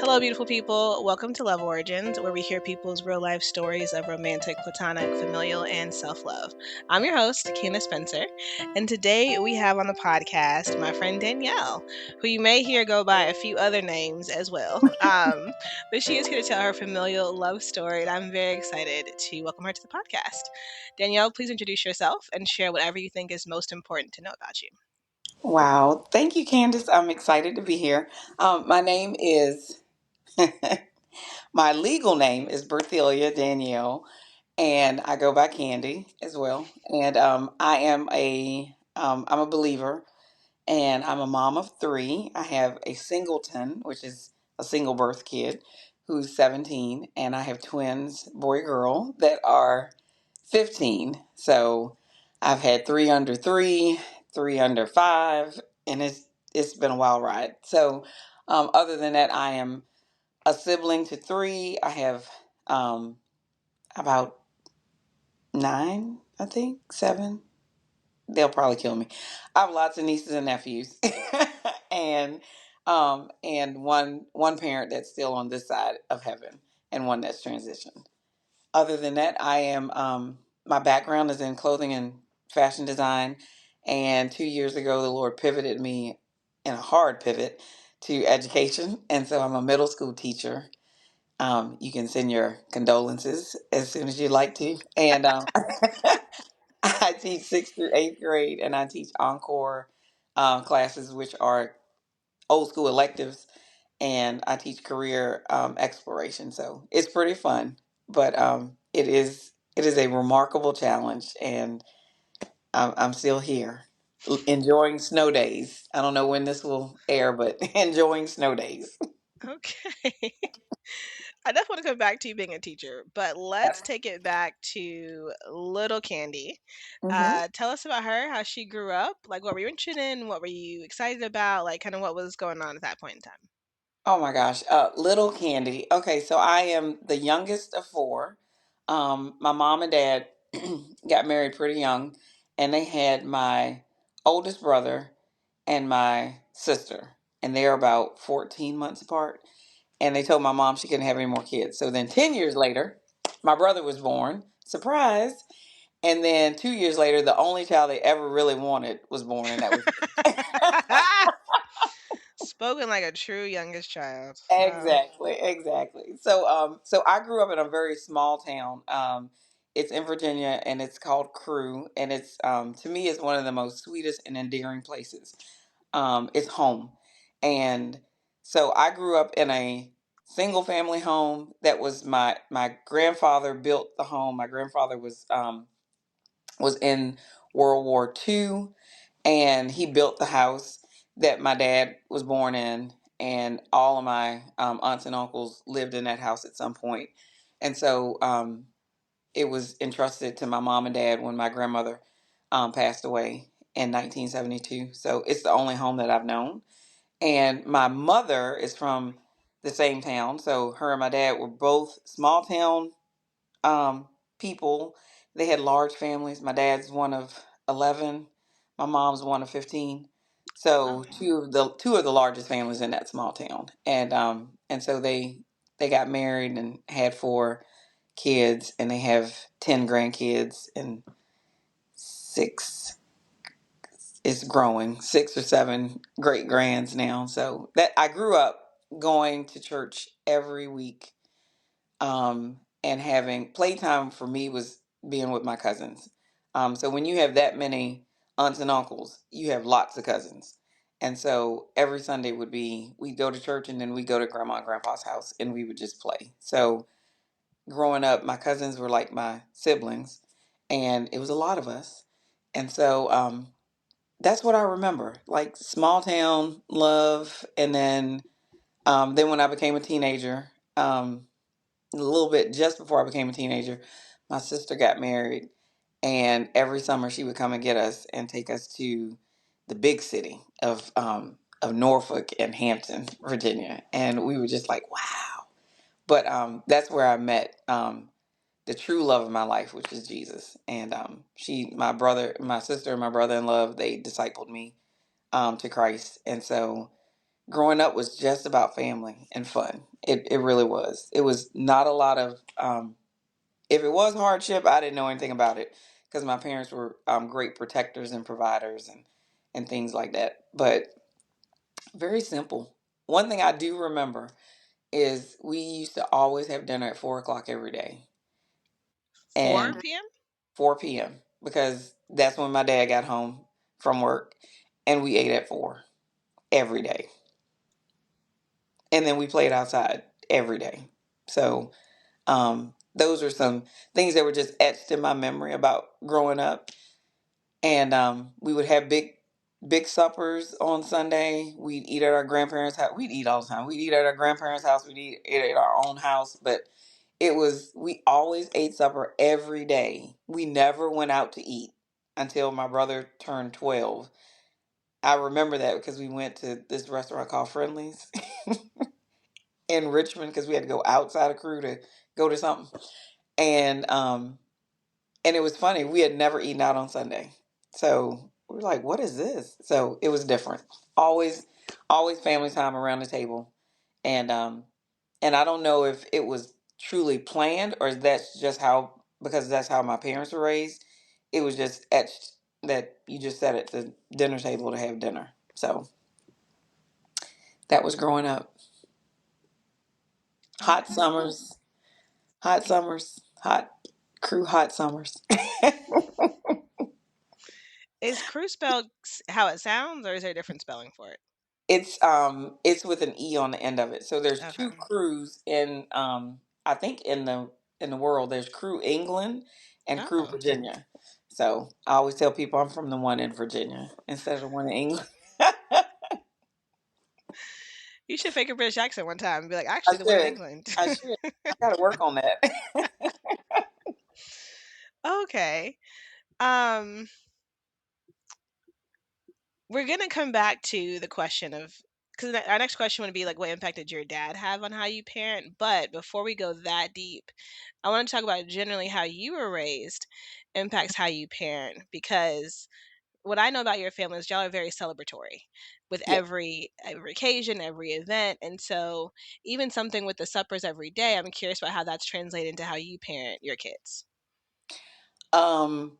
Hello, beautiful people. Welcome to Love Origins, where we hear people's real life stories of romantic, platonic, familial, and self love. I'm your host, Candace Spencer, and today we have on the podcast my friend Dannielle, who you may hear go by a few other names as well. But she is here to tell her familial love story, and I'm very excited to welcome her to the podcast. Dannielle, please introduce yourself and share whatever you think is most important to know about you. Wow. Thank you, Candace. I'm excited to be here. My name is, my legal name is Berthelia Dannielle, and I go by Candy as well. And I'm a believer, and I'm a mom of three. I have a singleton, which is a single birth kid, who's 17, and I have twins, boy girl, that are 15. So I've had three under three, three under five, and it's been a wild ride. So other than that, I am a sibling to three. I have um, about nine, I think, seven. They'll probably kill me. I have lots of nieces and nephews, and one parent that's still on this side of heaven, and one that's transitioned. Other than that, I am my background is in clothing and fashion design, and 2 years ago, the Lord pivoted me in a hard pivot to education, and so I'm a middle school teacher. You can send your condolences as soon as you'd like to, and I teach sixth through eighth grade, and I teach encore classes, which are old school electives, and I teach career exploration. So it's pretty fun, but it is a remarkable challenge, and I'm still here, enjoying snow days. I don't know when this will air, but enjoying snow days. Okay. I definitely want to come back to you being a teacher, but let's take it back to little Candy. hmm Tell us about her, how she grew up, like what were you interested in, what were you excited about, like kind of what was going on at that point in time. Oh my gosh, little Candy. Okay, so I am the youngest of four. My mom and dad got married pretty young, and they had my oldest brother and my sister, and they're about 14 months apart. And they told my mom she couldn't have any more kids. So then 10 years later, my brother was born. Surprise. And then 2 years later, the only child they ever really wanted was born, and that was me. Spoken like a true youngest child. Wow. Exactly. So I grew up in a very small town. It's in Virginia, and it's called Crew, and it's to me, it's one of the most sweetest and endearing places. It's home, and so I grew up in a single family home. That was my grandfather built the home. My grandfather was in World War II, and he built the house that my dad was born in, and all of my aunts and uncles lived in that house at some point. And so it was entrusted to my mom and dad when my grandmother passed away in 1972. So it's the only home that I've known. And my mother is from the same town, so her and my dad were both small town um, people. They had large families. My dad's one of 11. My mom's one of 15. So Oh, two of the largest families in that small town. And so they got married and had four kids, and they have 10 grandkids, and six is growing, six or seven great grands now. So that I grew up going to church every week, and having playtime for me was being with my cousins. So when you have that many aunts and uncles, you have lots of cousins. And so every Sunday would be we'd go to church, and then we'd go to grandma and grandpa's house, and we would just play. So growing up, my cousins were like my siblings, and it was a lot of us. And so that's what I remember, like small town love. And then when I became a teenager, a little bit just before I became a teenager, my sister got married, and every summer she would come and get us and take us to the big city of Norfolk and Hampton, Virginia, and we were just like, wow. But that's where I met the true love of my life, which is Jesus. And my sister, and my brother in love, they discipled me to Christ, and so growing up was just about family and fun. It really was. It was not a lot of if it was hardship, I didn't know anything about it because my parents were great protectors and providers and things like that. But very simple. One thing I do remember is we used to always have dinner at 4 o'clock every day, 4 and p.m.? 4 p.m. because that's when my dad got home from work, and we ate at 4 every day, and then we played outside every day. So those are some things that were just etched in my memory about growing up. And we would have big suppers on Sunday. We'd eat at our grandparents' house. We'd eat all the time. We'd eat at our grandparents' house. We'd eat at our own house. But we always ate supper every day. We never went out to eat until my brother turned 12. I remember that because we went to this restaurant called Friendly's in Richmond because we had to go outside of crew to go to something. And and it was funny. We had never eaten out on Sunday. So we were like, what is this? So it was different. Always, always family time around the table. And and I don't know if it was truly planned or that's just how because that's how my parents were raised. It was just etched that you just sat at the dinner table to have dinner. So that was growing up. Hot Okay. summers, hot summers, hot crew hot summers. Is crew spelled how it sounds, or is there a different spelling for it? It's with an E on the end of it. So there's two Okay. crews in I think in the world there's Crew England and Crew Oh, Virginia. So I always tell people I'm from the one in Virginia instead of the one in England. you should fake a British accent one time and be like, I actually, the one in should. England. I should. I gotta work on that. Okay. Um, we're gonna come back to the question of because our next question would be like, what impact did your dad have on how you parent? But before we go that deep, I want to talk about generally how you were raised impacts how you parent because what I know about your family is y'all are very celebratory with Yeah. every occasion, every event, and so even something with the suppers every day. I'm curious about how that's translated into how you parent your kids. Um.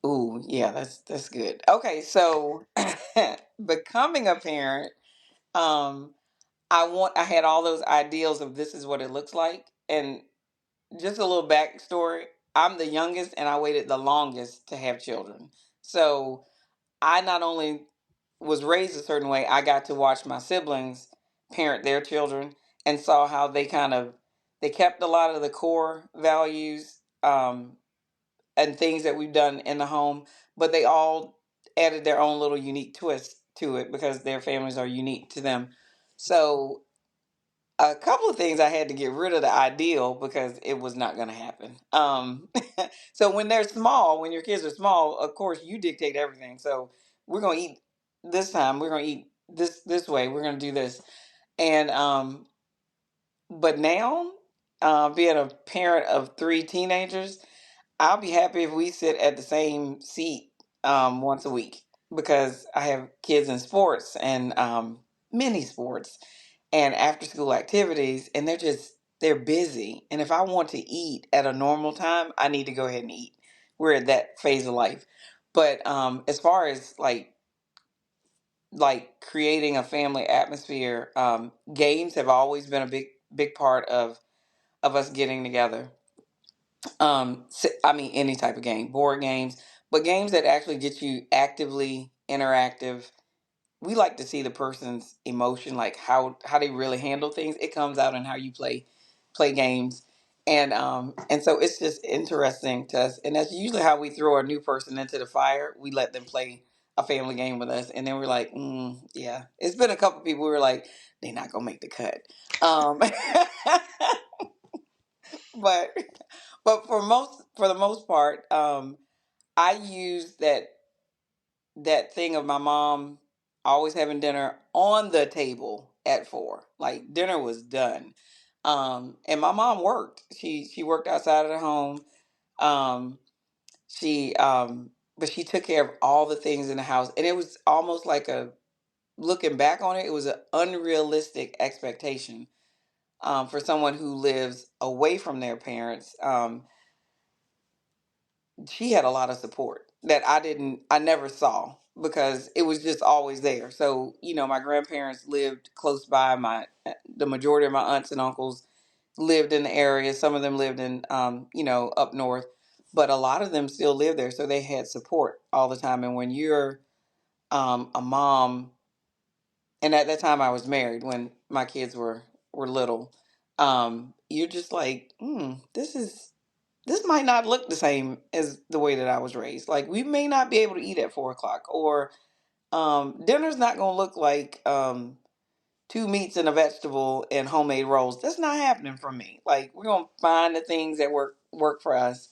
Ooh, yeah, that's good. Okay, so becoming a parent, um, I had all those ideals of this is what it looks like, and just a little backstory. I'm the youngest and I waited the longest to have children. So I not only was raised a certain way, I got to watch my siblings parent their children and saw how they kept a lot of the core values and things that we've done in the home, but they all added their own little unique twist to it because their families are unique to them. So a couple of things I had to get rid of the ideal because it was not going to happen. So when they're small, when your kids are small, of course you dictate everything. So we're going to eat this time. We're going to eat this way. We're going to do this. And but now, being a parent of three teenagers, I'll be happy if we sit at the same seat once a week because I have kids in sports and many sports and after school activities and they're busy and if I want to eat at a normal time I need to go ahead and eat. We're at that phase of life. But as far as like creating a family atmosphere, games have always been a big part of us getting together. I mean any type of game, board games, but games that actually get you actively interactive. We like to see the person's emotion, like how they really handle things. It comes out in how you play games, and so it's just interesting to us. And that's usually how we throw a new person into the fire. We let them play a family game with us, and then we're like, yeah. It's been a couple people who were like, they're not gonna make the cut. Um, but for the most part, I use that thing of my mom always having dinner on the table at 4. Like dinner was done. And my mom worked. She worked outside of the home. Um, she but she took care of all the things in the house, and it was almost like looking back on it, it was an unrealistic expectation for someone who lives away from their parents. She had a lot of support that I never saw because it was just always there. So, my grandparents lived close by. The majority of my aunts and uncles lived in the area. Some of them lived in, up north, but a lot of them still live there. So they had support all the time. And when you're a mom, and at that time I was married when my kids were little, you're just like, this might not look the same as the way that I was raised. Like, we may not be able to eat at 4 o'clock, or dinner's not going to look like two meats and a vegetable and homemade rolls. That's not happening for me. Like, we're going to find the things that work for us,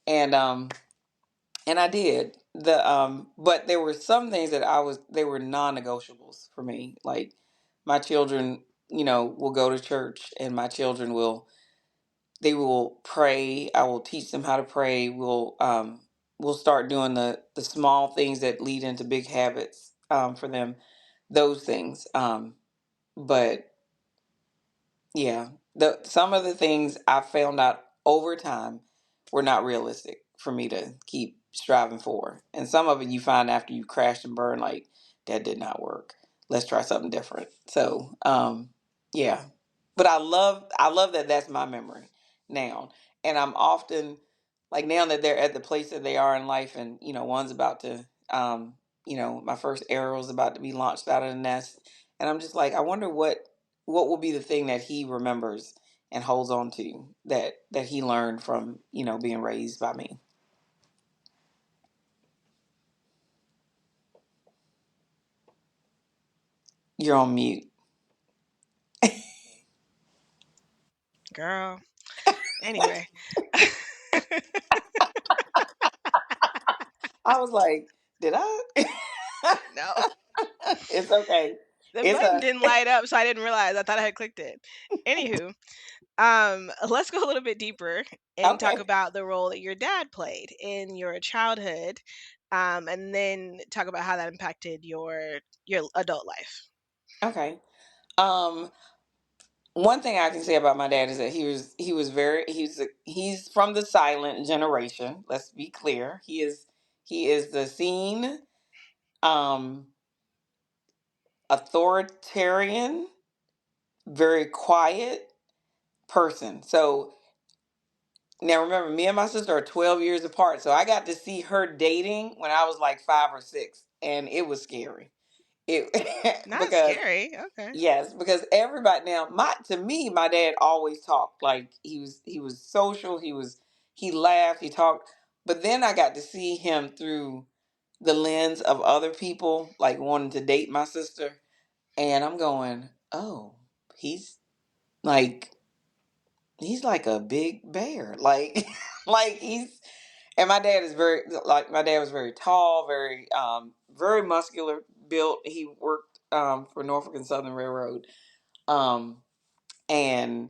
and I did but there were some things that they were non-negotiables for me. Like, my children, will go to church, and my children will pray. I will teach them how to pray. We'll start doing the small things that lead into big habits for them. Those things. But yeah, some of the things I found out over time were not realistic for me to keep striving for, and some of it you find after you crash and burn, like, that did not work. Let's try something different. So, yeah, but I love that that's my memory now, and I'm often like, now that they're at the place that they are in life, and one's about to, my first arrow is about to be launched out of the nest, and I'm just like, I wonder what will be the thing that he remembers and holds on to, that he learned from being raised by me. You're on mute. Girl. Anyway. I was like, did I? No. It's okay. The It's button a didn't light up, so I didn't realize. I thought I had clicked it. Anywho, let's go a little bit deeper and talk okay. about the role that your dad played in your childhood, and then talk about how that impacted your adult life. Okay. Um, One thing I can say about my dad is that he's from the silent generation. Let's be clear. He is the seen, um, authoritarian, very quiet person. So now remember, me and my sister are 12 years apart. So I got to see her dating when I was like 5 or 6, and it was scary. It Not because scary. Okay. yes, because everybody now, my dad always talked. Like, he was social, he laughed, he talked. But then I got to see him through the lens of other people, like wanting to date my sister, and I'm going, "Oh, he's like he's like a big bear." Like like and my dad was very tall, very muscular built. He worked for Norfolk and Southern Railroad. Um and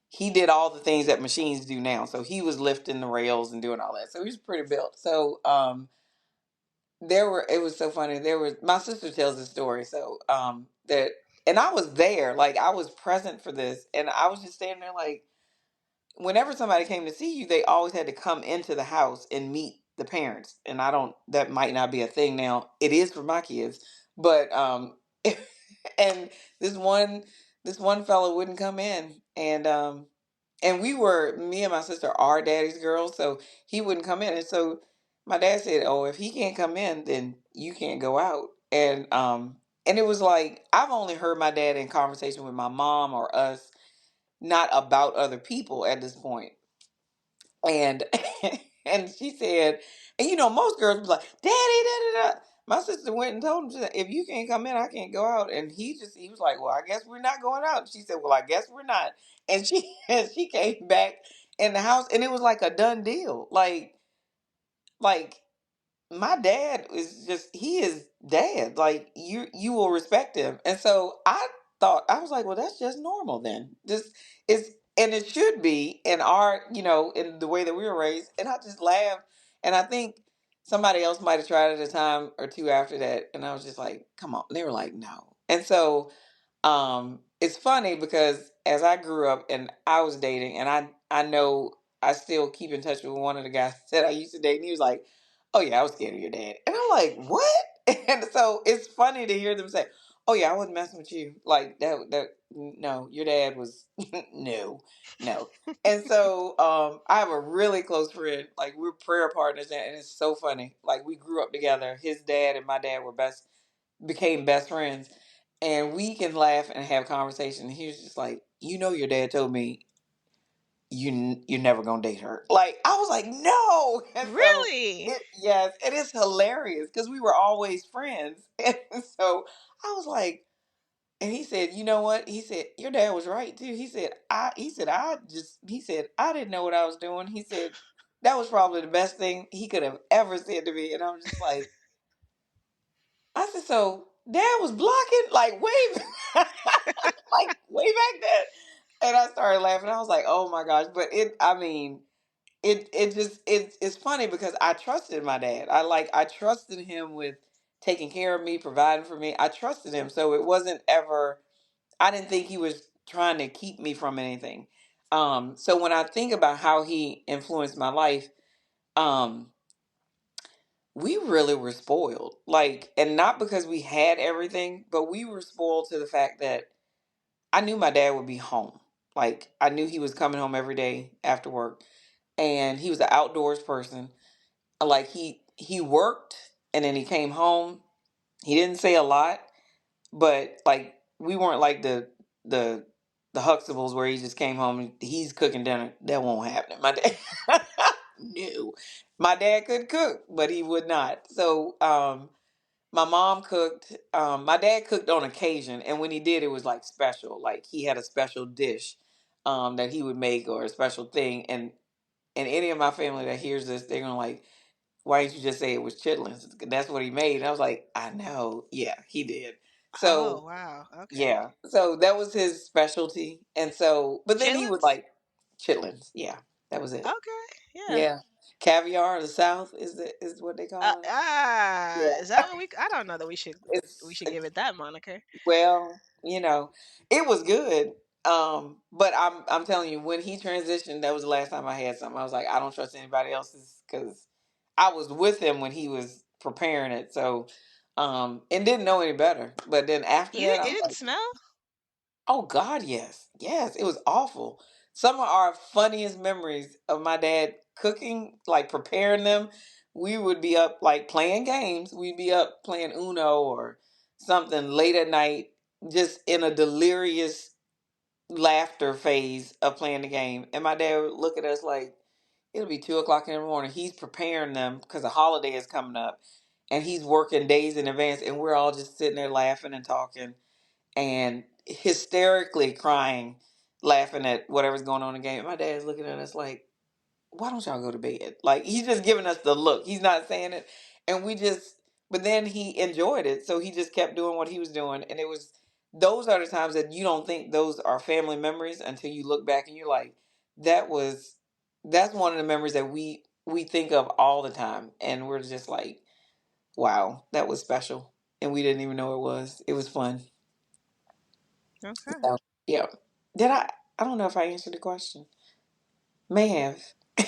he did all the things that machines do now. So he was lifting the rails and doing all that. So he was pretty built. So it was so funny. My sister tells the story. So that and I was there, like, I was present for this, and I was just standing there like, whenever somebody came to see you, they always had to come into the house and meet the parents. And I don't that might not be a thing now. It is for my kids. But and this one fellow wouldn't come in, and me and my sister are daddy's girls, so he wouldn't come in. And so my dad said, "Oh, if he can't come in, then you can't go out." And it was like, I've only heard my dad in conversation with my mom or us, not about other people at this point. And and she said, and most girls be like, "Daddy, da da da." My sister went and told him, she said, "If you can't come in, I can't go out." And he was like, "Well, I guess we're not going out." She said, "Well, I guess we're not." And she and she came back in the house, and it was like a done deal. Like my dad he is dad. Like, you will respect him. And so I was like, well, that's just normal then. Just it's and it should be in our, in the way that we were raised. And I just laughed. And I think somebody else might have tried it a time or two after that. And I was just like, come on. They were like, no. And so it's funny because as I grew up and I was dating, and I know I still keep in touch with one of the guys that I used to date, and he was like, "Oh yeah, I was scared of your dad," and I'm like, "What?" And so it's funny to hear them say, "Oh yeah, I wasn't messing with you like that. That no, your dad was no, no." And so I have a really close friend, like we're prayer partners, and it's so funny. Like we grew up together. His dad and my dad were became best friends, and we can laugh and have conversation. He was just like, your dad told me you're never gonna date her. Like I was like, no. And so Really? yes, it is hilarious because we were always friends. And so I was like, and he said, you know what? He said, your dad was right too. He said, I didn't know what I was doing. He said, that was probably the best thing he could have ever said to me. And I'm just like, I said, so dad was blocking like like way back then. And I started laughing. I was like, oh my gosh. But I mean, it's funny because I trusted my dad. I trusted him with taking care of me, providing for me. I trusted him. So it wasn't ever, I didn't think he was trying to keep me from anything. So when I think about how he influenced my life, um, we really were spoiled. Like, and not because we had everything, but we were spoiled to the fact that I knew my dad would be home. Like, I knew he was coming home every day after work, and he was an outdoors person. Like, he worked and then he came home. He didn't say a lot, but like we weren't like the the Huxtables where he just came home and he's cooking dinner. That won't happen. My dad no. My dad could cook, but he would not. So my mom cooked. My dad cooked on occasion, and when he did, it was like special. Like he had a special dish that he would make or a special thing. And any of my family that hears this, they're gonna like, why didn't you just say it was chitlins? That's what he made. And I was like, I know. Yeah, he did. Oh, So wow. Okay. yeah, so that was his specialty. And so, but then he would Chitlins? like chitlins. Yeah, that was it. Okay. Yeah. Yeah, caviar of the South is what they call it. Is Yeah, that what I don't know that we it's should give it that moniker. well, it was good. But I'm telling you, when he transitioned, that was the last time I had something. I was like, I don't trust anybody else's because I was with him when he was preparing it. So, and didn't know any better. But then after You that, I it was didn't like, smell? oh God, yes, yes, it was awful. Some of our funniest memories of my dad cooking, like preparing them, we would be up like playing games. We'd be up playing Uno or something late at night, just in a delirious laughter phase of playing the game. And my dad would look at us like it'll be 2 o'clock in the morning. He's preparing them because a holiday is coming up, and he's working days in advance, and we're all just sitting there laughing and talking and hysterically crying, laughing at whatever's going on in the game. My dad's looking at us like, why don't y'all go to bed? Like he's just giving us the look. He's not saying it. And we just but then he enjoyed it. So he just kept doing what he was doing. And it was those are the times that you don't think those are family memories until you look back and you're like, that was that's one of the memories that we think of all the time. And we're just like, wow, that was special. And we didn't even know it was. It was fun. Okay. So, yeah. Did I don't know if I answered the question. May have. But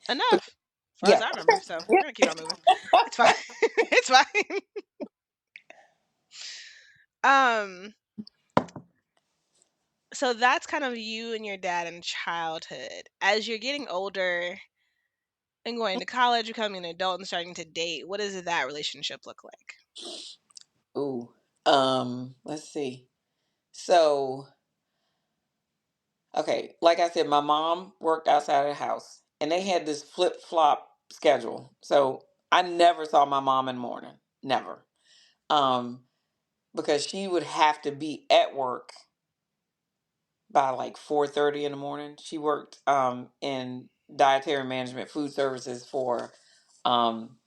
Enough, as far as yeah. I remember. So we're gonna keep on moving. It's fine. It's fine. Um, so that's kind of you and your dad in childhood. As you're getting older and going to college, becoming an adult and starting to date, what does that relationship look like? Ooh. Let's see. So, okay, like I said, my mom worked outside of the house and they had this flip flop schedule. So I never saw my mom in the morning. Never. Um, because she would have to be at work by like 4:30 in the morning. She worked in dietary management food services um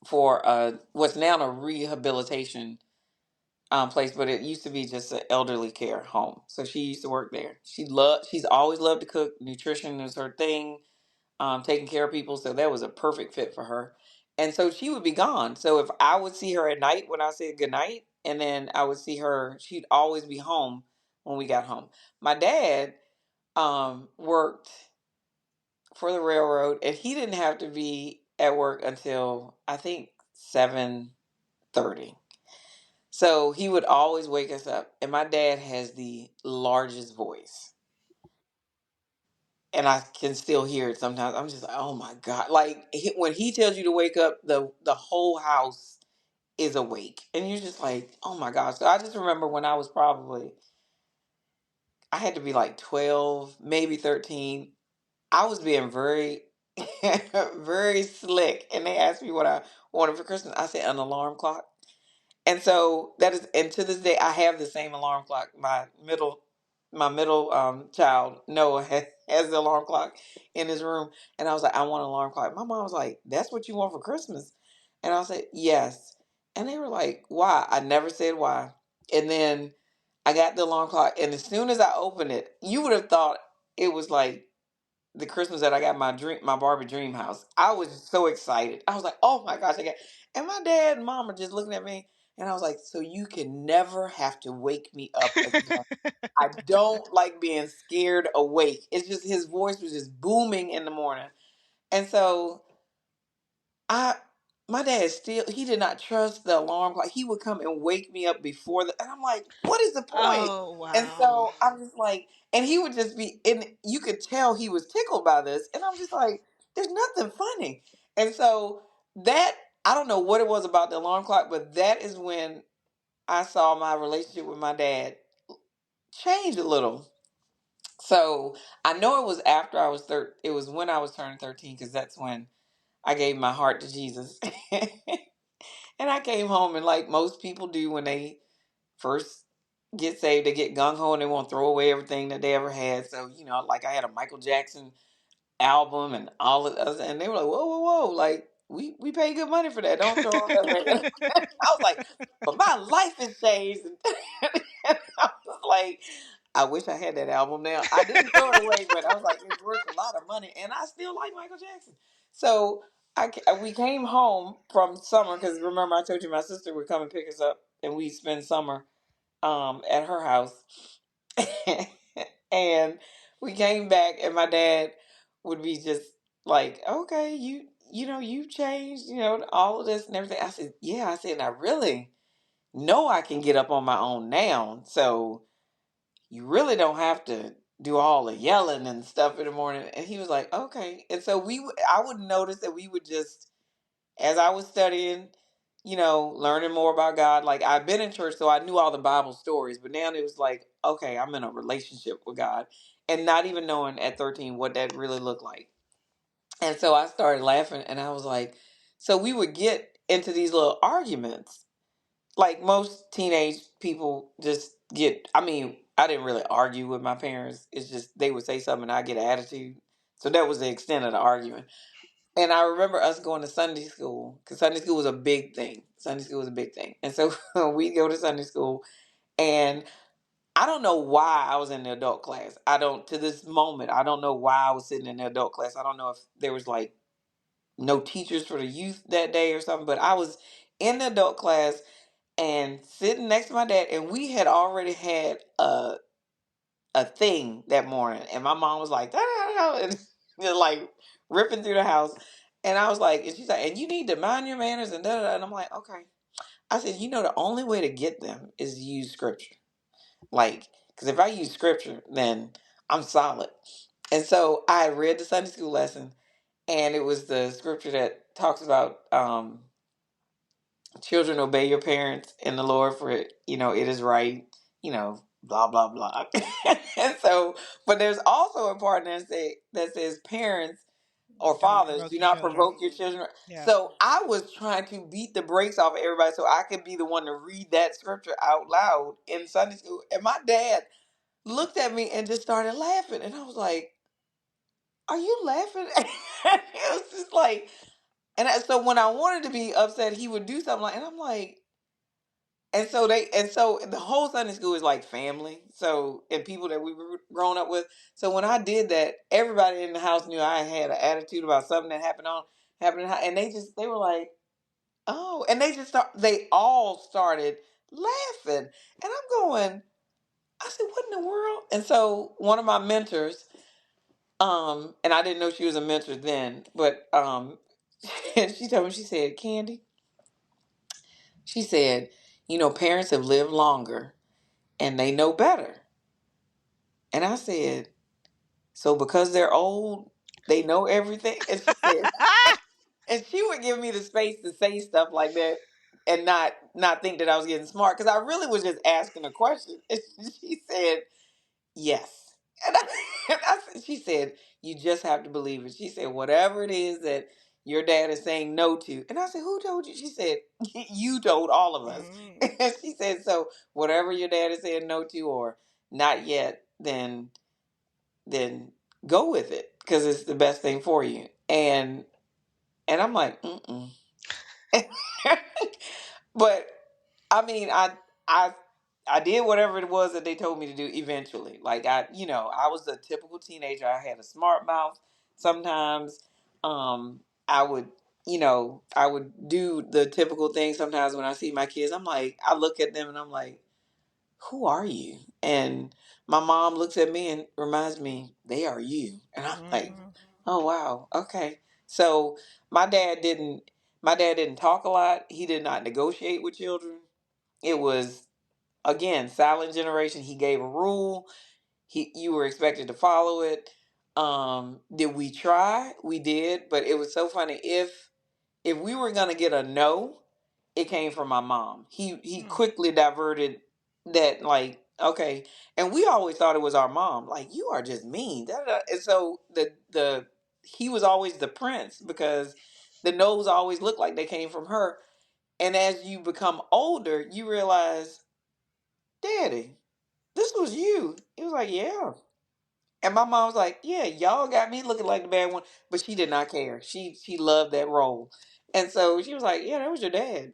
for what's now a rehabilitation place, but it used to be just an elderly care home. So she used to work there. She's always loved to cook. Nutrition is her thing. Taking care of people. So that was a perfect fit for her. And so she would be gone. So if I would see her at night when I said goodnight, and then I would see her. She'd always be home when we got home. My dad worked for the railroad, and he didn't have to be at work until I think 7:30. So he would always wake us up, and my dad has the largest voice, and I can still hear it sometimes. I'm just like, oh my god! Like when he tells you to wake up, the whole house is awake, and you're just like, oh my gosh. So I just remember when I was probably, I had to be like 12, maybe 13. I was being very, very slick, and they asked me what I wanted for Christmas. I said an alarm clock. And so that is, and to this day, I have the same alarm clock. My middle child, Noah, has the alarm clock in his room. And I was like, I want an alarm clock. My mom was like, that's what you want for Christmas? And I said, yes. And they were like, why? I never said why. And then I got the alarm clock, and as soon as I opened it, you would have thought it was like the Christmas that I got my Barbie dream house. I was so excited. I was like, oh my gosh, I got, and my dad and mom are just looking at me, and I was like, so you can never have to wake me up again. I don't like being scared awake. It's just his voice was just booming in the morning. And so I my dad still, he did not trust the alarm clock. He would come and wake me up before the, and I'm like, what is the point? Oh, And wow. so I'm just like, and he would just be, and you could tell he was tickled by this, and I'm just like, there's nothing funny. And so that, I don't know what it was about the alarm clock, but that is when I saw my relationship with my dad change a little. So I know it was after I was it was when I was turning 13, because that's when I gave my heart to Jesus. And I came home, and like most people do when they first get saved, they get gung ho and they want to throw away everything that they ever had. So, like I had a Michael Jackson album and all of us, and they were like, whoa, whoa, whoa, like we pay good money for that. Don't throw all that away. I was like, but my life has changed. And I was like, I wish I had that album now. I didn't throw it away, but I was like, it's worth a lot of money, and I still like Michael Jackson. So we came home from summer, because remember I told you my sister would come and pick us up, and we spend summer at her house. And we came back, and my dad would be just like, okay, you've changed, all of this and everything. I said, yeah. I said, I really know I can get up on my own now, so you really don't have to do all the yelling and stuff in the morning. And he was like, okay. And so I would notice that we would just, as I was studying, learning more about God. Like, I've been in church, so I knew all the Bible stories, but now it was like, okay, I'm in a relationship with God, and not even knowing at 13 what that really looked like. And so I started laughing, and I was like, so we would get into these little arguments, like most teenage people just get. I mean, I didn't really argue with my parents. It's just they would say something, and I get an attitude. So that was the extent of the argument. And I remember us going to Sunday school, because Sunday school was a big thing. Sunday school was a big thing. And so we go to Sunday school, and I don't know why I was in the adult class. To this moment, I don't know why I was sitting in the adult class. I don't know if there was like no teachers for the youth that day or something, but I was in the adult class and sitting next to my dad, and we had already had a thing that morning, and my mom was like, da, da, da, and like ripping through the house, and I was like, and she's like, and you need to mind your manners and da da da, and I'm like, okay. I said, the only way to get them is to use scripture, like, because if I use scripture, then I'm solid. And so I read the Sunday school lesson, and it was the scripture that talks about children, obey your parents in the Lord, for it is right, blah blah blah. And so, but there's also a part that says parents or Don't fathers, provoke do your not children. provoke your children. Yeah. So I was trying to beat the brakes off of everybody so I could be the one to read that scripture out loud in Sunday school. And my dad looked at me and just started laughing, and I was like, are you laughing? It was just like, so when I wanted to be upset, he would do something like, and I'm like, and so the whole Sunday school is like family. So, and people that we were grown up with. So when I did that, everybody in the house knew I had an attitude about something that happened, and they were like, oh, and they all started laughing. And I'm going, I said, what in the world? And so one of my mentors, and I didn't know she was a mentor then, but and she told me, she said, Candy, she said, parents have lived longer and they know better. And I said, so because they're old, they know everything? And she said, and she would give me the space to say stuff like that and not think that I was getting smart because I really was just asking a question. And she said, yes. And, she said, you just have to believe it. She said, whatever it is that your dad is saying no to. And I said, who told you? She said, you told all of us. Mm. And she said, so whatever your dad is saying no to or not yet, then go with it because it's the best thing for you. And I'm like, mm-mm. But I mean, I I did whatever it was that they told me to do eventually. Like I was a typical teenager. I had a smart mouth. Sometimes I would, I would do the typical thing sometimes when I see my kids. I'm like, I look at them and I'm like, who are you? And my mom looks at me and reminds me, they are you. And I'm like, Mm. oh wow, okay. So my dad didn't my dad didn't talk a lot. He did not negotiate with children. It was again, silent generation. He gave a rule. You were expected to follow it. Did we try? We did, but it was so funny. If we were gonna get a no, it came from my mom. He Mm. quickly diverted that, like, okay. And we always thought it was our mom. Like, you are just mean. Da, da, da. And so the he was always the prince because the no's always looked like they came from her. And as you become older, you realize, Daddy, this was you. He was like, yeah. And my mom was like, yeah, y'all got me looking like the bad one. But she did not care. She loved that role. And so she was like, yeah, that was your dad.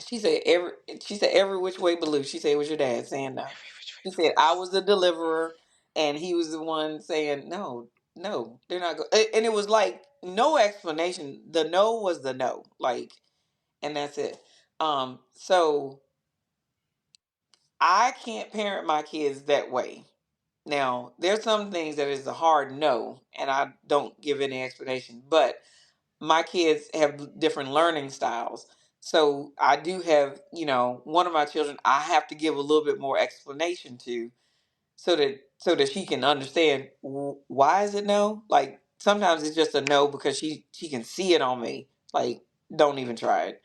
She said every which way but loose. She said it was your dad saying no. Every which way She but said I loose. was the deliverer and he was the one saying no, no, they're not going. And it was like no explanation. The no was the no, like, and that's it. So I can't parent my kids that way. Now, there's some things that is a hard no, and I don't give any explanation. But my kids have different learning styles. So I do have, one of my children I have to give a little bit more explanation to so that she can understand why is it no? Like sometimes it's just a no because she can see it on me. Like don't even try it.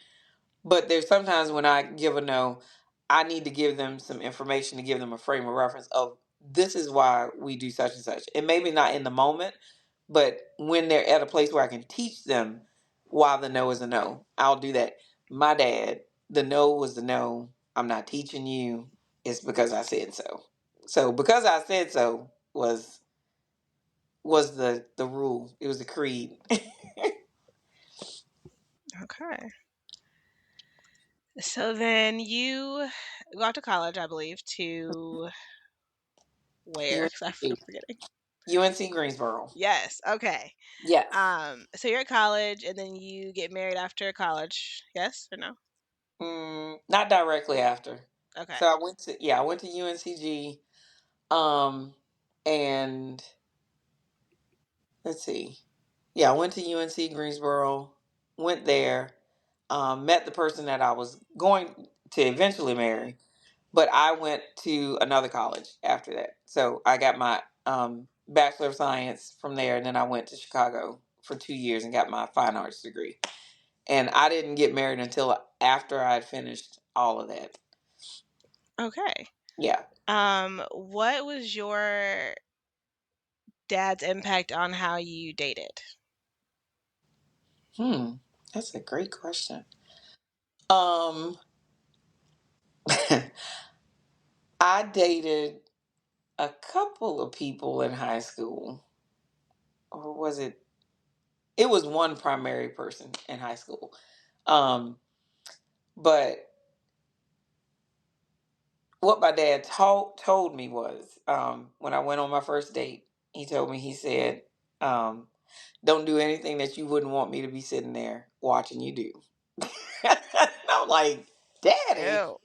But there's sometimes when I give a no, I need to give them some information to give them a frame of reference of this is why we do such and such. And maybe not in the moment, but when they're at a place where I can teach them why the no is a no, I'll do that. My dad, the no was the no. I'm not teaching you. It's because I said so. So because I said so was the rule. It was the creed. Okay. So then you got to college, I believe, to where? Because I'm UNC. forgetting. UNC Greensboro. Yes. Okay. Yes. So you're at college, and then you get married after college. Yes or no? Not directly after. Okay. So I went to UNCG, and let's see, yeah, I went to UNC Greensboro, went there, met the person that I was going to eventually marry, but I went to another college after that. So I got my Bachelor of Science from there, and then I went to Chicago for 2 years and got my fine arts degree. And I didn't get married until after I had finished all of that. Okay. Yeah. What was your dad's impact on how you dated? Hmm. That's a great question. Um, I dated a couple of people in high school, or was it? It was one primary person in high school. Um, but what my dad told me was when I went on my first date, he told me, he said, um, "Don't do anything that you wouldn't want me to be sitting there watching you do." I'm like, Daddy. Ew.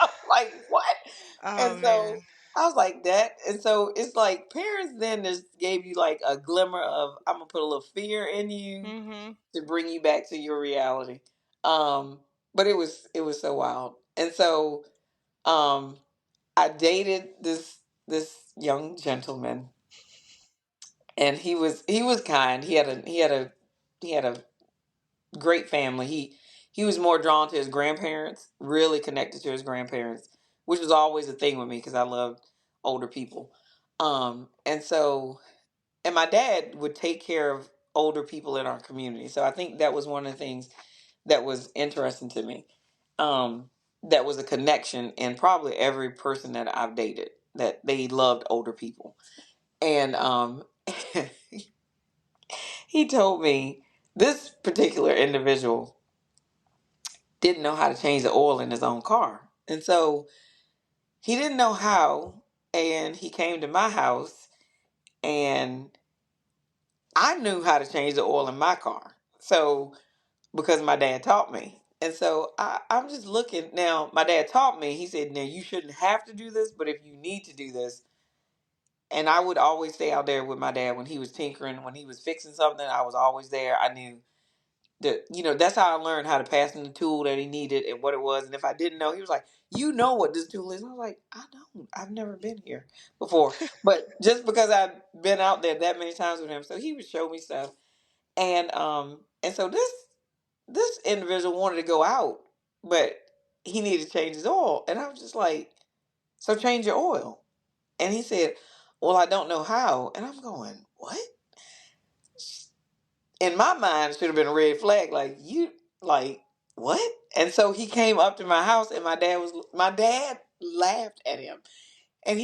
I'm like, what? Oh And so man. I was like that. And so it's like parents then just gave you like a glimmer of, I'm gonna put a little fear in you Mhm. to bring you back to your reality. Um, but it was so wild. And so um I dated this young gentleman, and he was kind. He had a great family. He was more drawn to his grandparents, really connected to his grandparents, which was always a thing with me because I loved older people. And so, and my dad would take care of older people in our community. So I think that was one of the things that was interesting to me. That was a connection in probably every person that I've dated, that they loved older people. And he told me this particular individual didn't know how to change the oil in his own car. And so he didn't know how. And he came to my house, and I knew how to change the oil in my car. So, because my dad taught me. And so I'm just looking now. My dad taught me, he said, now you shouldn't have to do this, but if you need to do this, and I would always stay out there with my dad when he was tinkering, when he was fixing something, I was always there. I knew that's how I learned how to pass him the tool that he needed and what it was. And if I didn't know, he was like, you know what this tool is. And I was like, I don't. I've never been here before. But just because I've been out there that many times with him, so he would show me stuff. And so this individual wanted to go out, but he needed to change his oil. And I was just like, so change your oil. And he said, well, I don't know how. And I'm going, what? In my mind, it should have been a red flag. Like, you, like, what? And so he came up to my house, and my dad laughed at him. And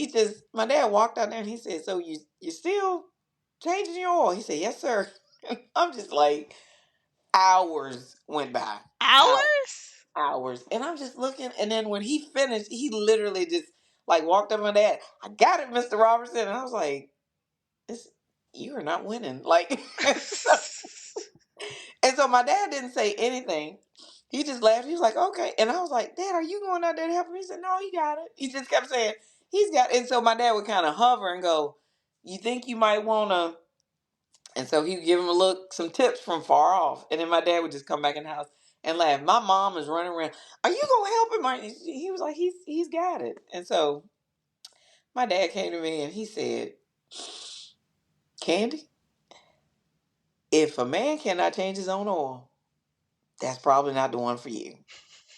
my dad walked out there and he said, so you still changing your oil? He said, yes, sir. I'm just like, hours went by. Hours. Hours? Hours. And I'm just looking. And then when he finished, he literally just like walked up to my dad. I got it, Mr. Robertson. And I was like, this, you are not winning. Like, and so my dad didn't say anything. He just laughed. He was like, okay. And I was like, Dad, are you going out there to help him? He said, no, he got it. He just kept saying, he's got it. And so my dad would kind of hover and go, you think you might want to? And so he'd give him a look, some tips from far off. And then my dad would just come back in the house and laugh. My mom is running around. Are you going to help him? He was like, he's got it. And so my dad came to me and he said, Candy, if a man cannot change his own oil, that's probably not the one for you.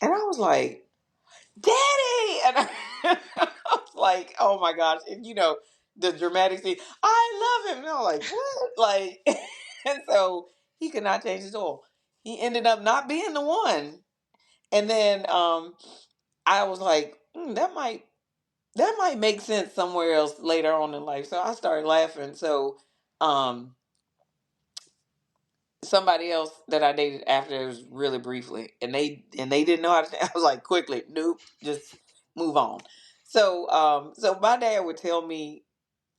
And I was like, Daddy! And I was like, oh my gosh. And the dramatic scene, I love him. And I'm like, what? Like, and so he could not change his oil. He ended up not being the one. And then I was like, that might make sense somewhere else later on in life. So I started laughing. So um somebody else that I dated after, it was really briefly, and they didn't know how to. I was like, quickly, nope, just move on. So my dad would tell me,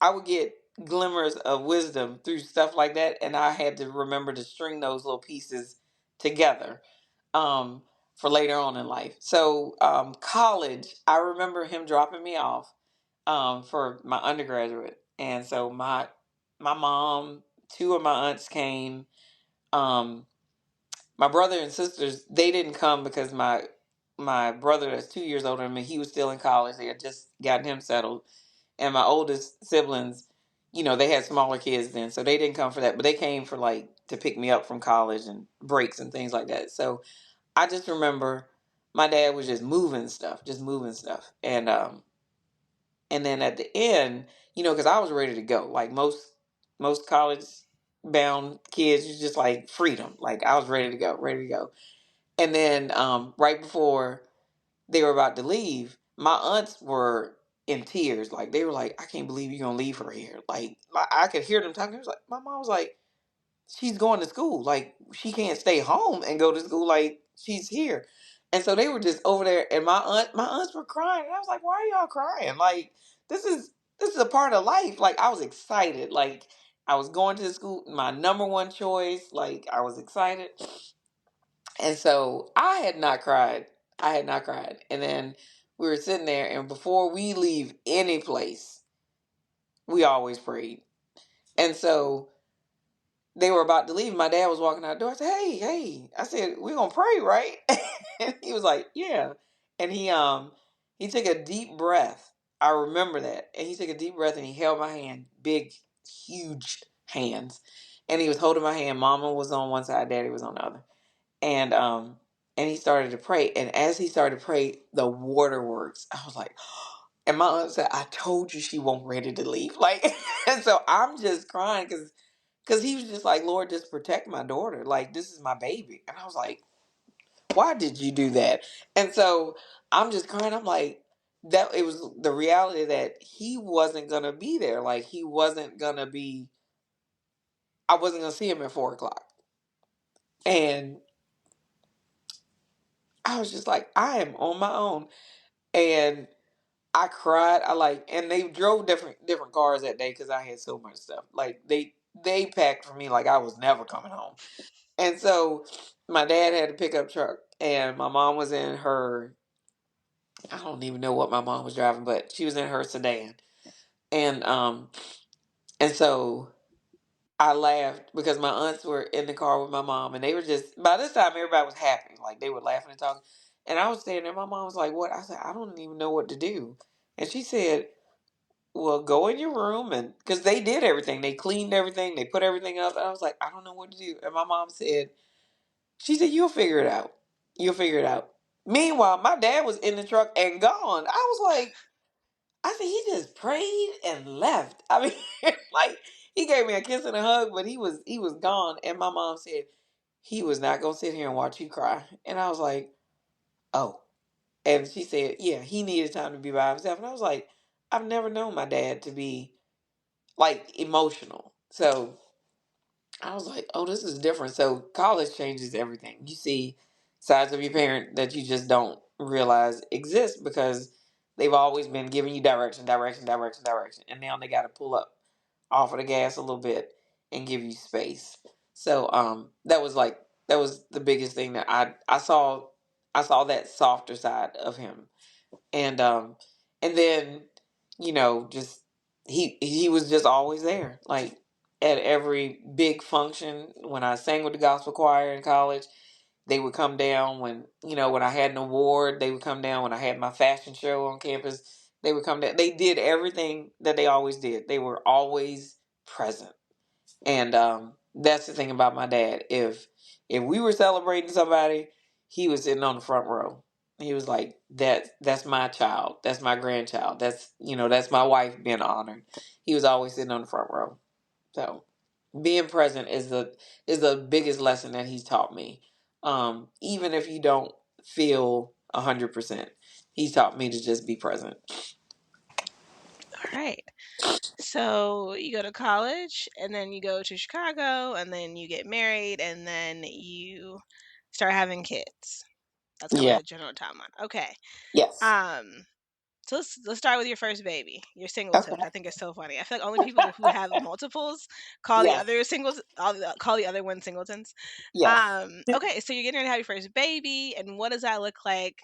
I would get glimmers of wisdom through stuff like that, and I had to remember to string those little pieces together um, for later on in life. So college, I remember him dropping me off for my undergraduate, and so my mom, two of my aunts came. Um, my brother and sisters, they didn't come because my brother that's 2 years older than me, he was still in college. They had just gotten him settled. And my oldest siblings, they had smaller kids then, so they didn't come for that. But they came for like to pick me up from college and breaks and things like that. So I just remember my dad was just moving stuff, and then at the end, because I was ready to go. Like most college bound kids, you just like freedom. Like I was ready to go, ready to go. And then right before they were about to leave, my aunts were in tears. Like they were like, I can't believe you're gonna leave her here. Like I could hear them talking. It was like my mom was like, she's going to school. Like she can't stay home and go to school. Like she's here. And so they were just over there, and my aunts were crying. And I was like, why are y'all crying? Like this is a part of life. Like I was excited. Like I was going to the school, my number one choice. Like I was excited. And so I had not cried. I had not cried. And then we were sitting there, and before we leave any place, we always prayed. And so they were about to leave. My dad was walking out the door. I said, "Hey, hey!" I said, "We're gonna pray, right?" And he was like, "Yeah." And he took a deep breath. I remember that. And he took a deep breath and he held my hand, big, huge hands, and he was holding my hand. Mama was on one side, Daddy was on the other, and he started to pray. And as he started to pray, the waterworks. I was like, and my aunt said, "I told you she won't ready to leave." Like, and so I'm just crying because he was just like, "Lord, just protect my daughter. Like, this is my baby." And I was like, "Why did you do that?" And so I'm just crying. I'm like, that it was the reality that he wasn't gonna be there. Like, he wasn't gonna be. I wasn't gonna see him at 4 o'clock. And I was just like, I am on my own. And I cried. I like, and they drove different cars that day because I had so much stuff. Like, they packed for me like I was never coming home. And so my dad had a pickup truck, and my mom was in her. I don't even know what my mom was driving, but she was in her sedan. And so I laughed because my aunts were in the car with my mom, and they were just by this time everybody was happy, like they were laughing and talking. And I was standing there. My mom was like, "What?" I said, "I don't even know what to do." And she said, "Well, go in your room," and because they did everything, they cleaned everything, they put everything up. And I was like, "I don't know what to do." And my mom said, she said, "You'll figure it out. You'll figure it out." Meanwhile, my dad was in the truck and gone. I was like, I said, he just prayed and left. I mean, like he gave me a kiss and a hug, but he was gone. And my mom said he was not gonna sit here and watch you cry. And I was like, oh. And she said, yeah, he needed time to be by himself. And I was like, I've never known my dad to be like emotional. So I was like, oh, this is different. So college changes everything. You see sides of your parent that you just don't realize exist because they've always been giving you direction, direction, direction, direction. And now they got to pull up off of the gas a little bit and give you space. So that was the biggest thing that I saw that softer side of him. And then just he was just always there, like at every big function. When I sang with the gospel choir in college, they would come down. When I had an award, they would come down. When I had my fashion show on campus, they would come down. They did everything that they always did. They were always present. And that's the thing about my dad. If we were celebrating somebody, he was sitting on the front row. He was like, that's my child. That's my grandchild. That's my wife being honored. He was always sitting on the front row. So being present is the biggest lesson that he's taught me. Even if you don't feel 100%, he's taught me to just be present. All right. So you go to college, and then you go to Chicago, and then you get married, and then you start having kids. That's kind of Yeah. like the general timeline. Okay. Yes. Um, so let's start with your first baby, your singleton, which Okay. I think is so funny. I feel like only people who have multiples call the Yes. other singles call the other one singletons. Yes. Okay, so you're getting ready to have your first baby, and what does that look like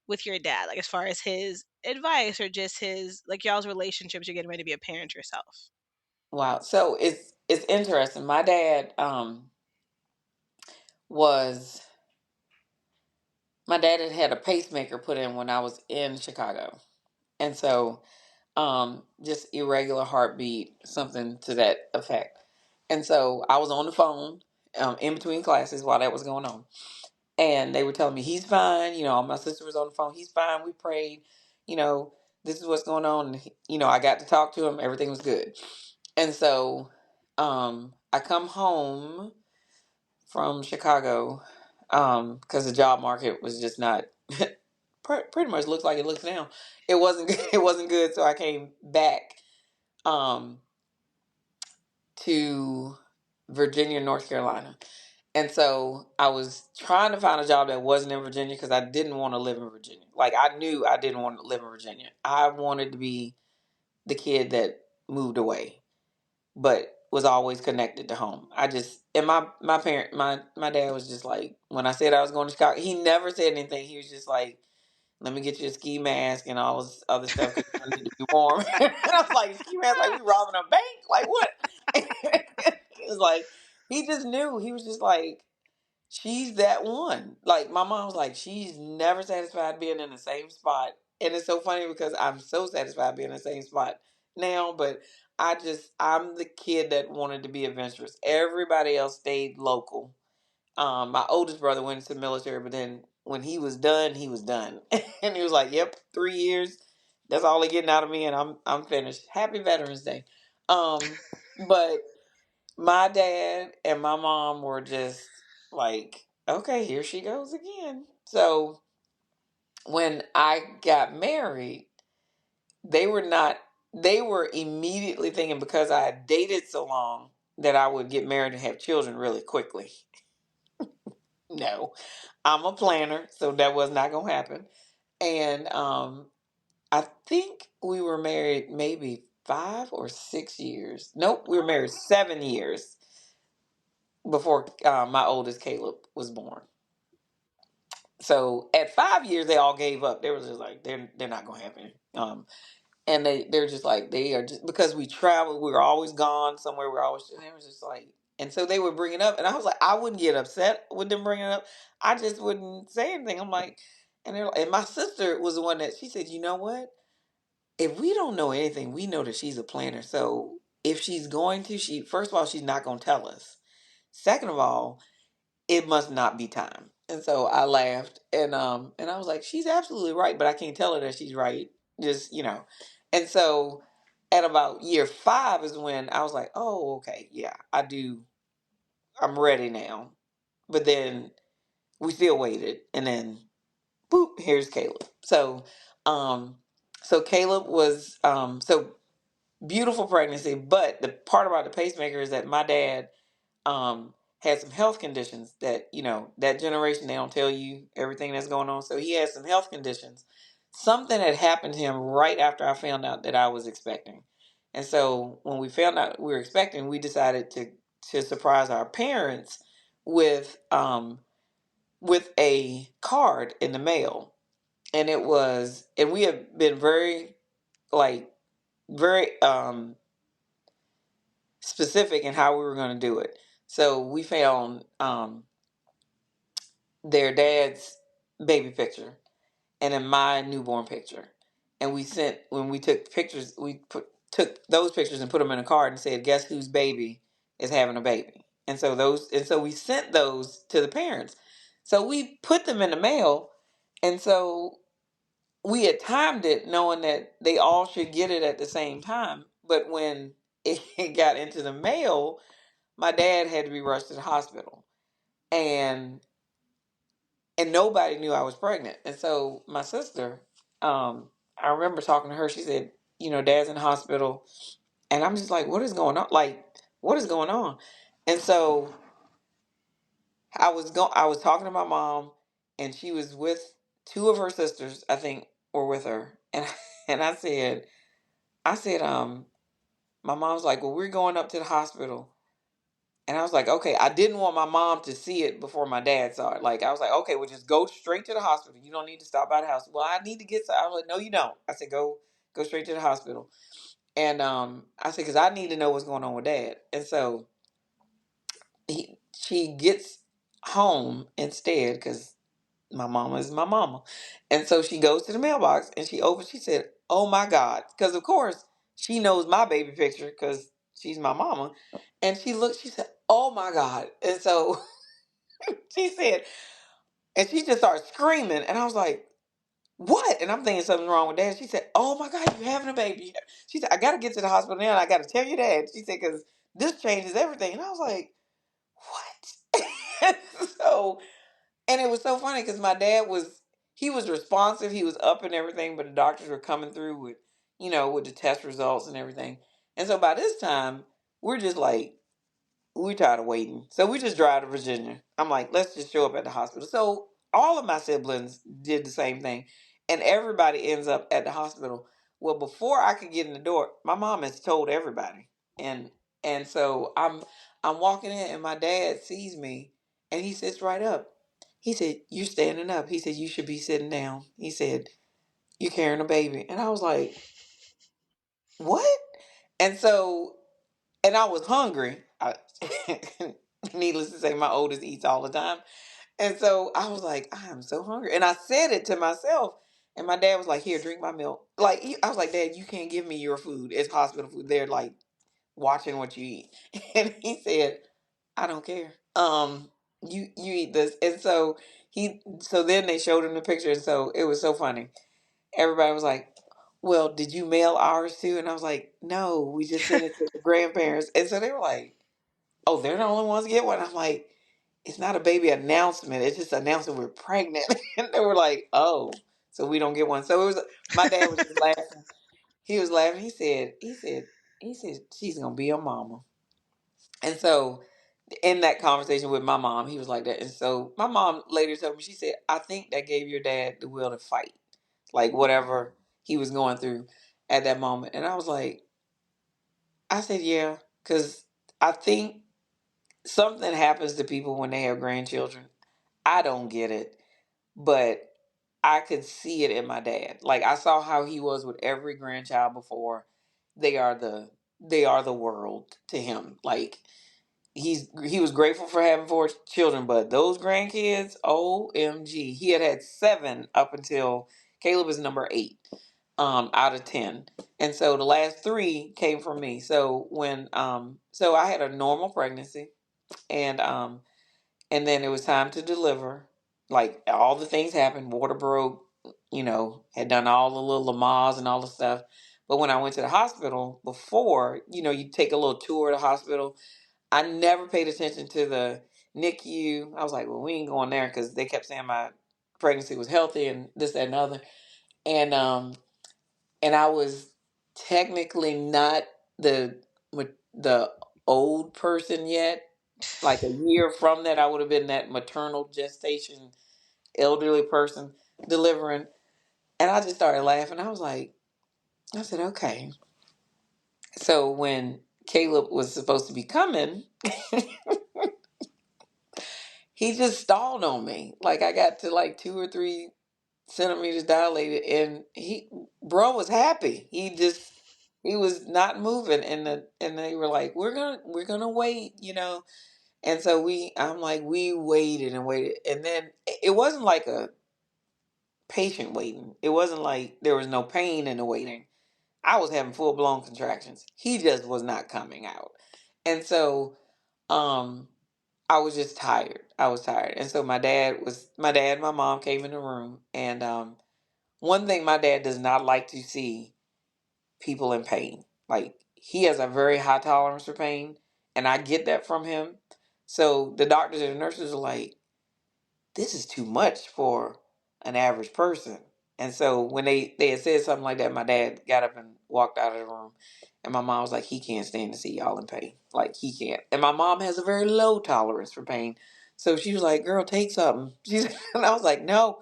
with your dad? Like as far as his advice or just his like y'all's relationships, you're getting ready to be a parent yourself. Wow. So it's interesting. My dad was my dad had a pacemaker put in when I was in Chicago. And so just irregular heartbeat, something to that effect. And so I was on the phone in between classes while that was going on. And they were telling me he's fine, my sister was on the phone, he's fine, we prayed, you know, this is what's going on. And I got to talk to him, everything was good. And so I come home from Chicago because the job market was just not pretty much looks like it looks now. It wasn't it wasn't good, so I came back um, to Virginia, North Carolina, and so I was trying to find a job that wasn't in Virginia because I didn't want to live in Virginia. Like I knew I didn't want to live in Virginia. I wanted to be the kid that moved away but was always connected to home. I just and my dad was just like when I said I was going to Chicago, he never said anything. He was just like, let me get you a ski mask and all this other stuff because you're gonna need to be warm. And I was like, ski mask, like we robbing a bank, like what? He was like, he just knew. He was just like, she's that one. Like my mom was like, she's never satisfied being in the same spot. And it's so funny because I'm so satisfied being in the same spot now, but I'm the kid that wanted to be adventurous. Everybody else stayed local. My oldest brother went into the military, but then when he was done, he was done. And he was like, "Yep, 3 years. That's all they're getting out of me, and I'm finished." Happy Veterans Day. But my dad and my mom were just like, "Okay, here she goes again." So when I got married, they were not. They were immediately thinking because I had dated so long that I would get married and have children really quickly. No, I'm a planner, so that was not gonna happen. And I think we were married maybe 5 or 6 years. Nope, we were married 7 years before my oldest Caleb was born. So at 5 years, they all gave up. They were just like, they're not gonna happen. And they're just like they are just because we traveled, we were always gone somewhere. We're always they was just like, and so they would bring it up, and I was like, I wouldn't get upset with them bringing it up. I just wouldn't say anything. I'm like, and my sister was the one that she said, you know what? If we don't know anything, we know that she's a planner. So if she's going to, she first of all, she's not going to tell us. Second of all, it must not be time. And so I laughed and I was like, she's absolutely right, but I can't tell her that she's right. Just, you know. And so at about year 5 is when I was like, oh, okay, yeah, I do. I'm ready now. But then we still waited and then boop, here's Caleb. Um so Caleb was so beautiful pregnancy, but the part about the pacemaker is that my dad had some health conditions that that generation they don't tell you everything that's going on. So he had some health conditions. Something had happened to him right after I found out that I was expecting, and so when we found out we were expecting, we decided to surprise our parents with a card in the mail, and we have been very like very specific in how we were going to do it. So we found their dad's baby picture and then my newborn picture. And we sent when we took pictures, took those pictures and put them in a card and said, "Guess whose baby is having a baby?" And so we sent those to the parents. So we put them in the mail, and so we had timed it knowing that they all should get it at the same time. But when it got into the mail, my dad had to be rushed to the hospital. And nobody knew I was pregnant. And so my sister, I remember talking to her. She said, Dad's in the hospital. And I'm just like, what is going on? Like, what is going on? And so I was talking to my mom, and she was with two of her sisters, I think, were with her. And and I said, my mom's like, well, we're going up to the hospital. And I was like, okay, I didn't want my mom to see it before my dad saw it. Like, I was like, okay, well, just go straight to the hospital. You don't need to stop by the house. Well, I need to get some. I was like, no, you don't. I said, go straight to the hospital. And I said, because I need to know what's going on with dad. And so she gets home instead because my mama is my mama. And so she goes to the mailbox and she said, oh my God. Because, of course, she knows my baby picture because she's my mama. And she said, oh my God. And so she said, and she just started screaming. And I was like, what? And I'm thinking something's wrong with dad. She said, oh my God, you're having a baby. She said, I got to get to the hospital now and I got to tell your dad. She said, because this changes everything. And I was like, what? So, and it was so funny because my dad he was responsive. He was up and everything, but the doctors were coming through with the test results and everything. And so by this time, we're just like, we tired of waiting. So we just drive to Virginia. I'm like, let's just show up at the hospital. So all of my siblings did the same thing. And everybody ends up at the hospital. Well, before I could get in the door, my mom has told everybody. And so I'm walking in and my dad sees me and he sits right up. He said, "You're standing up." He said, "You should be sitting down." He said, "You're carrying a baby." And I was like, "What?" And so, and I was hungry. Needless to say, my oldest eats all the time. And so I was like, I am so hungry. And I said it to myself. And my dad was like, "Here, drink my milk." I was like, "Dad, you can't give me your food. It's hospital food. They're like watching what you eat." And he said, "I don't care. You eat this." And so so then they showed him the picture. And so it was so funny. Everybody was like, "Well, did you mail ours too?" And I was like, "No, we just sent it to the grandparents." And so they were like, "Oh, they're the only ones to get one." I'm like, "It's not a baby announcement. It's just announcing we're pregnant." And they were like, "Oh, so we don't get one." So it was, my dad was just laughing. He was laughing. He said, "She's gonna be a mama." And so in that conversation with my mom, he was like that. And so my mom later told me, she said, "I think that gave your dad the will to fight, like whatever he was going through at that moment." And I was like, I said, "Yeah, because I think something happens to people when they have grandchildren. I don't get it, but I could see it in my dad. Like I saw how he was with every grandchild before. They are the world to him. Like he was grateful for having four children, but those grandkids, OMG. He had seven up until Caleb is number eight, out of 10. And so the last three came from me. So so I had a normal pregnancy, and and then it was time to deliver. Like all the things happened, water broke, had done all the little Lamaze and all the stuff. But when I went to the hospital before, you take a little tour of the hospital. I never paid attention to the NICU. I was like, well, we ain't going there because they kept saying my pregnancy was healthy and this, that, and the other. And I was technically not the old person yet. Like a year from that, I would have been that maternal gestation, elderly person delivering. And I just started laughing. I said, okay. So when Caleb was supposed to be coming, he just stalled on me. Like I got to like 2 or 3 centimeters dilated, and bro was happy. He was not moving, and they were like, we're gonna wait. And so I'm like, we waited and waited, and then it wasn't like a patient waiting. It wasn't like there was no pain in the waiting. I was having full blown contractions. He just was not coming out, and so um I was just tired. I was tired. And so my dad and my mom came in the room. And one thing my dad does not like to see people in pain. Like he has a very high tolerance for pain. And I get that from him. So the doctors and the nurses are like, this is too much for an average person. And so when they had said something like that, my dad got up and walked out of the room. And my mom was like, he can't stand to see y'all in pain. Like he can't. And my mom has a very low tolerance for pain. So she was like, girl, take something. And I was like, no,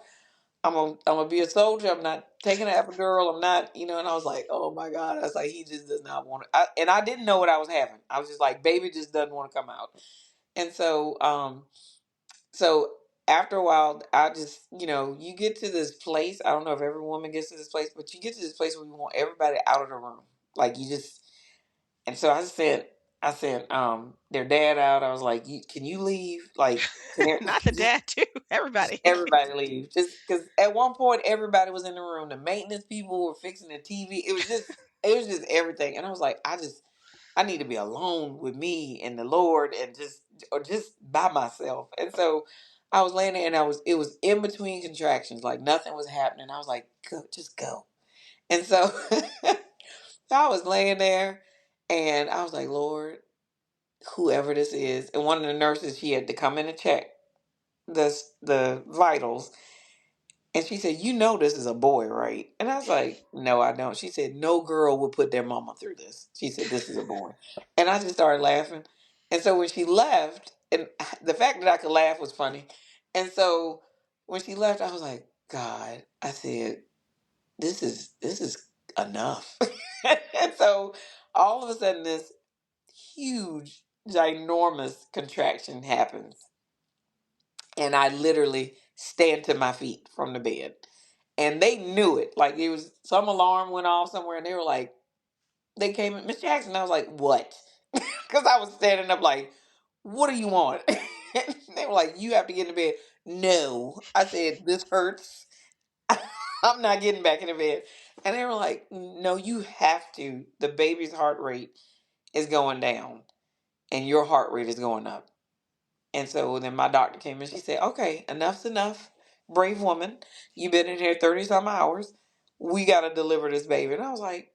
I'm gonna be a soldier. I'm not taking an epidural. I'm not, and I was like, oh my God. I was like, he just does not want to. And I didn't know what I was having. I was just like, baby just doesn't want to come out. And so after a while, I just, you get to this place. I don't know if every woman gets to this place, but you get to this place where you want everybody out of the room. Like you just, and so I sent their dad out. I was like, can you leave? Like, Not the just dad too. just Everybody. everybody leave. Just because at one point everybody was in the room. The maintenance people were fixing the TV. It was just everything. And I was like, I need to be alone with me and the Lord and just by myself. And so I was laying there and it was in between contractions, like nothing was happening. I was like, go, just go. And so I was laying there and I was like, Lord, whoever this is. And one of the nurses, she had to come in and check the vitals. And she said, you know this is a boy, right? And I was like, no, I don't. She said, no girl would put their mama through this. She said, this is a boy. And I just started laughing. And so when she left, and the fact that I could laugh was funny. And so when she left, I was like, God, I said, this is enough. And so all of a sudden this huge, ginormous contraction happens. and I literally stand to my feet from the bed. And they knew it. Like it was some alarm went off somewhere, and they were like, they came in, Miss Jackson. I was like, what? Because I was standing up like, what do you want? And they were like, you have to get in the bed. No. I said, this hurts. I'm not getting back in the bed. And they were like, no, you have to. The baby's heart rate is going down and your heart rate is going up. And so then my doctor came and she said, okay, enough's enough. Brave woman. You've been in here 30 some hours. We got to deliver this baby. And I was like,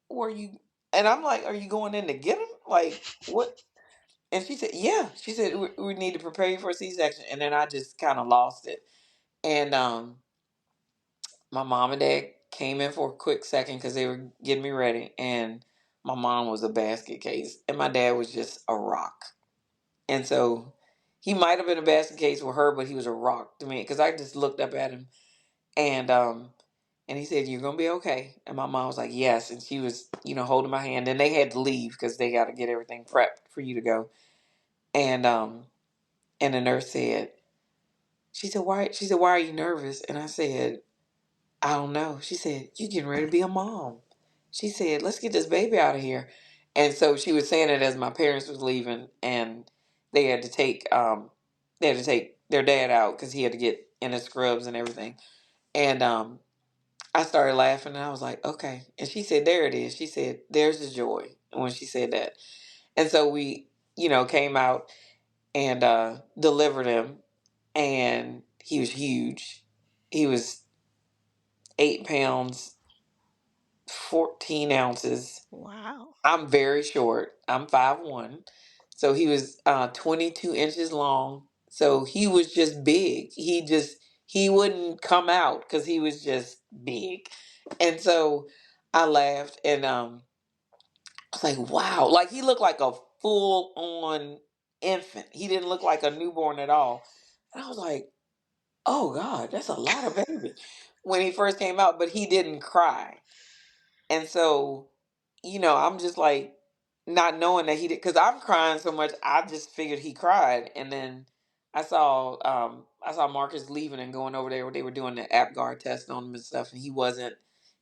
were you? And I'm like, are you going in to get him? Like, what? And she said, yeah. She said, we need to prepare you for a C-section. And then I just kind of lost it. And my mom and dad came in for a quick second because they were getting me ready. And my mom was a basket case. And my dad was just a rock. And so he might have been a basket case with her, but he was a rock to me because I just looked up at him and and he said, "You're gonna be okay." And my mom was like, "Yes," and she was, holding my hand. And they had to leave because they got to get everything prepped for you to go. And and the nurse said, she said, "Why?" She said, "Why are you nervous?" And I said, "I don't know." She said, "You getting ready to be a mom?" She said, "Let's get this baby out of here." And so she was saying it as my parents was leaving, and they had to take their dad out because he had to get in his scrubs and everything. And I started laughing, and I was like, "Okay." And she said, "There it is." She said, "There's the joy." When she said that, and so we, came out and delivered him, and he was huge. He was 8 pounds, 14 ounces. Wow. I'm very short. I'm 5'1". So he was 22 inches long. So he was just big. He wouldn't come out because he was just big. And so I laughed and I was like, wow. Like he looked like a full on infant. He didn't look like a newborn at all. And I was like, oh God, that's a lot of baby when he first came out, but he didn't cry. And so, I'm just like not knowing that he did because I'm crying so much. I just figured he cried, and then I saw Marcus leaving and going over there. They were doing the AppGuard test on him and stuff, and he wasn't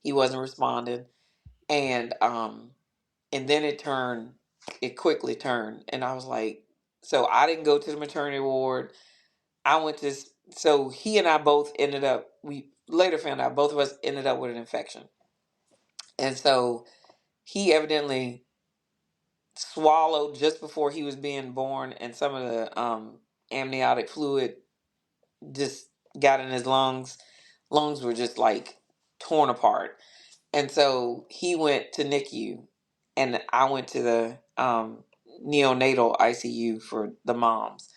responding. And and then it quickly turned, and I was like, so I didn't go to the maternity ward. I went to so he and I both ended up. We later found out both of us ended up with an infection, and so he evidently swallowed just before he was being born, and some of the amniotic fluid just got in his lungs. Lungs were just like torn apart, and so he went to NICU, and I went to the neonatal ICU for the moms.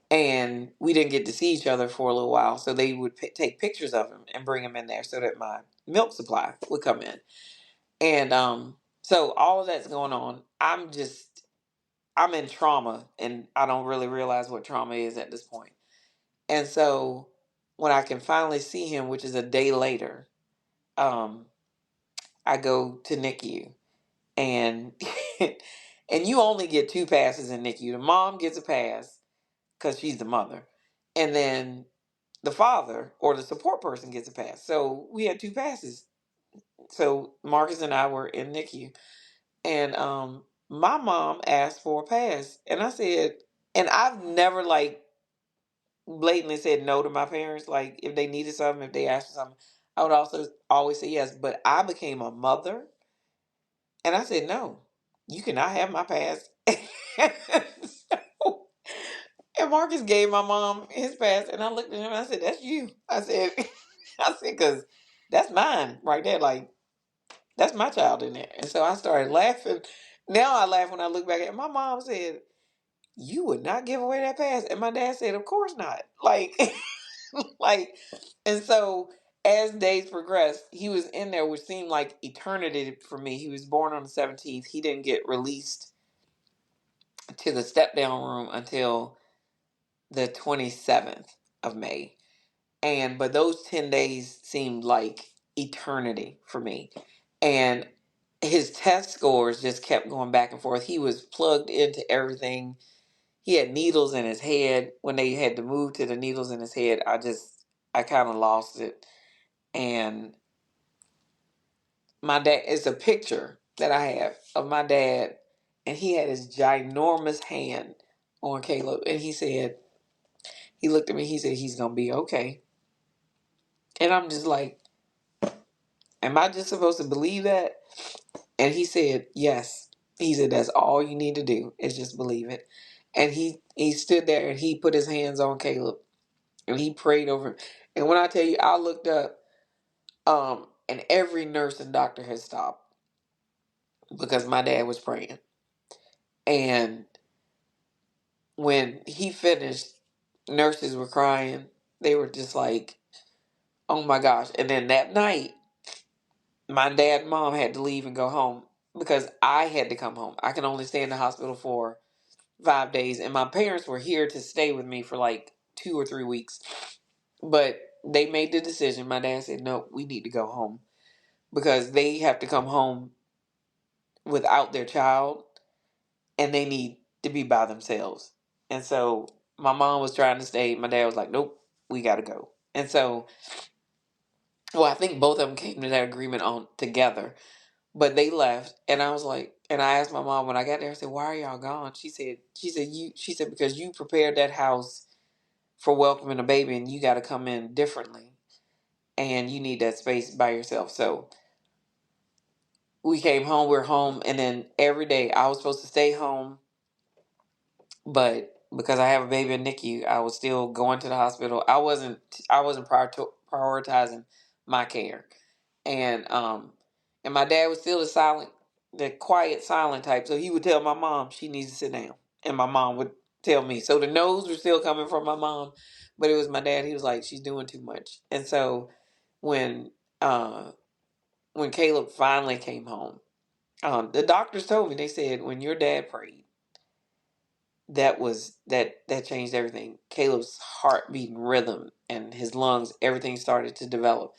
And we didn't get to see each other for a little while, so they would take pictures of him and bring him in there so that my milk supply would come in. And so all of that's going on. I'm in trauma and I don't really realize what trauma is at this point. And so when I can finally see him, which is a day later, um, I go to NICU and and you only get two passes in NICU. The mom gets a pass because she's the mother, and then the father or the support person gets a pass. So we had two passes. So Marcus and I were in NICU, and my mom asked for a pass, and I said, and I've never like blatantly said no to my parents. Like if they needed something, if they asked for something, I would also always say yes. But I became a mother, and I said no. You cannot have my pass. So, and Marcus gave my mom his pass, and I looked at him and I said, "That's you." I said, "I said because that's mine right there. Like that's my child in there." And so I started laughing. Now I laugh when I look back at it. My mom said, "You would not give away that pass," and my dad said, "Of course not." Like, like, and so as days progressed, he was in there, which seemed like eternity for me. He was born on the 17th. He didn't get released to the step down room until the 27th of May. And but those 10 days seemed like eternity for me. And his test scores just kept going back and forth. He was plugged into everything. he had needles in his head. When they had to move to the needles in his head, I kind of lost it. And my dad, it's a picture that I have of my dad, and he had his ginormous hand on Caleb, and he looked at me, he said, he's gonna be okay. And I'm just like, am I just supposed to believe that? And he said, yes. He said, that's all you need to do is just believe it. And he stood there and he put his hands on Caleb and he prayed over him. And when I tell you, I looked up, and every nurse and doctor had stopped because my dad was praying. And when he finished, nurses were crying. They were just like, oh my gosh. And then that night, my dad and mom had to leave and go home because I had to come home. I can only stay in the hospital for 5 days, and my parents were here to stay with me for like 2 or 3 weeks. But they made the decision. My dad said, no, we need to go home because they have to come home without their child and they need to be by themselves. And so my mom was trying to stay. My dad was like, nope, we got to go. And so, well, I think both of them came to that agreement on together, but they left. And I was like, and I asked my mom when I got there, I said, why are y'all gone? She said, because you prepared that house for welcoming a baby and you got to come in differently and you need that space by yourself. So we came home, we're home. And then every day I was supposed to stay home, but because I have a baby in NICU, I was still going to the hospital. I wasn't prioritizing my care. And and my dad was still the quiet, silent type. So he would tell my mom she needs to sit down. And my mom would tell me. So the no's were still coming from my mom, but it was my dad. He was like, she's doing too much. And so when uh when Caleb finally came home, the doctors told me, they said, when your dad prayed, that changed everything. Caleb's heartbeat and rhythm and his lungs, everything started to develop.